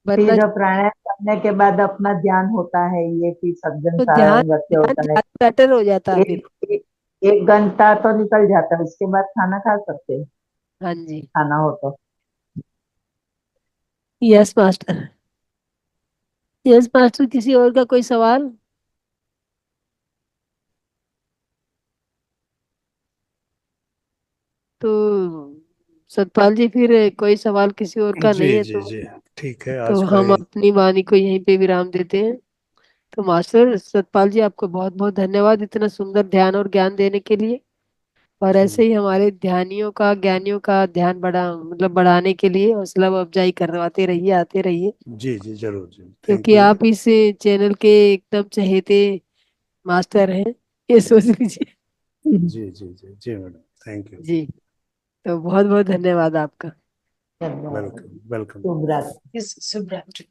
वरना। फिर प्राणायाम करने के बाद अपना ध्यान होता है, ये कि सज्जन तो ध्यान सारंगत्य ध्यान होता है। ज्यादा बेटर हो जाता है फिर। एक, एक, 1 घंटा तो निकल जाता है, उसके बाद खाना खा सकते हैं, हाँ जी। खाना हो तो। Yes master. यस मास्टर, किसी और का कोई सवाल? तो सतपाल जी, फिर कोई सवाल किसी और का जी नहीं है जी तो जी, ठीक है, तो आज का हम ये। अपनी वाणी को यहीं पे विराम देते हैं। तो मास्टर सतपाल जी, आपको बहुत बहुत धन्यवाद इतना सुंदर ध्यान और ज्ञान देने के लिए। और ऐसे जी ही हमारे ध्यानियों का, ज्ञानियों का ध्यान बढ़ाने के लिए हौसला अफजाई करवाते रहिए, आते रहिए। जी जी, जरूर जी, थैंक क्योंकि यू। आप इस चैनल के एकदम चहेते मास्टर हैं, ये सोच लीजिए। जी जी जी जी मैडम, थैंक यू। जी। तो बहुत बहुत धन्यवाद आपका। धन्यवाद। Welcome welcome. शुभ रात्रि। शुभ रात्रि।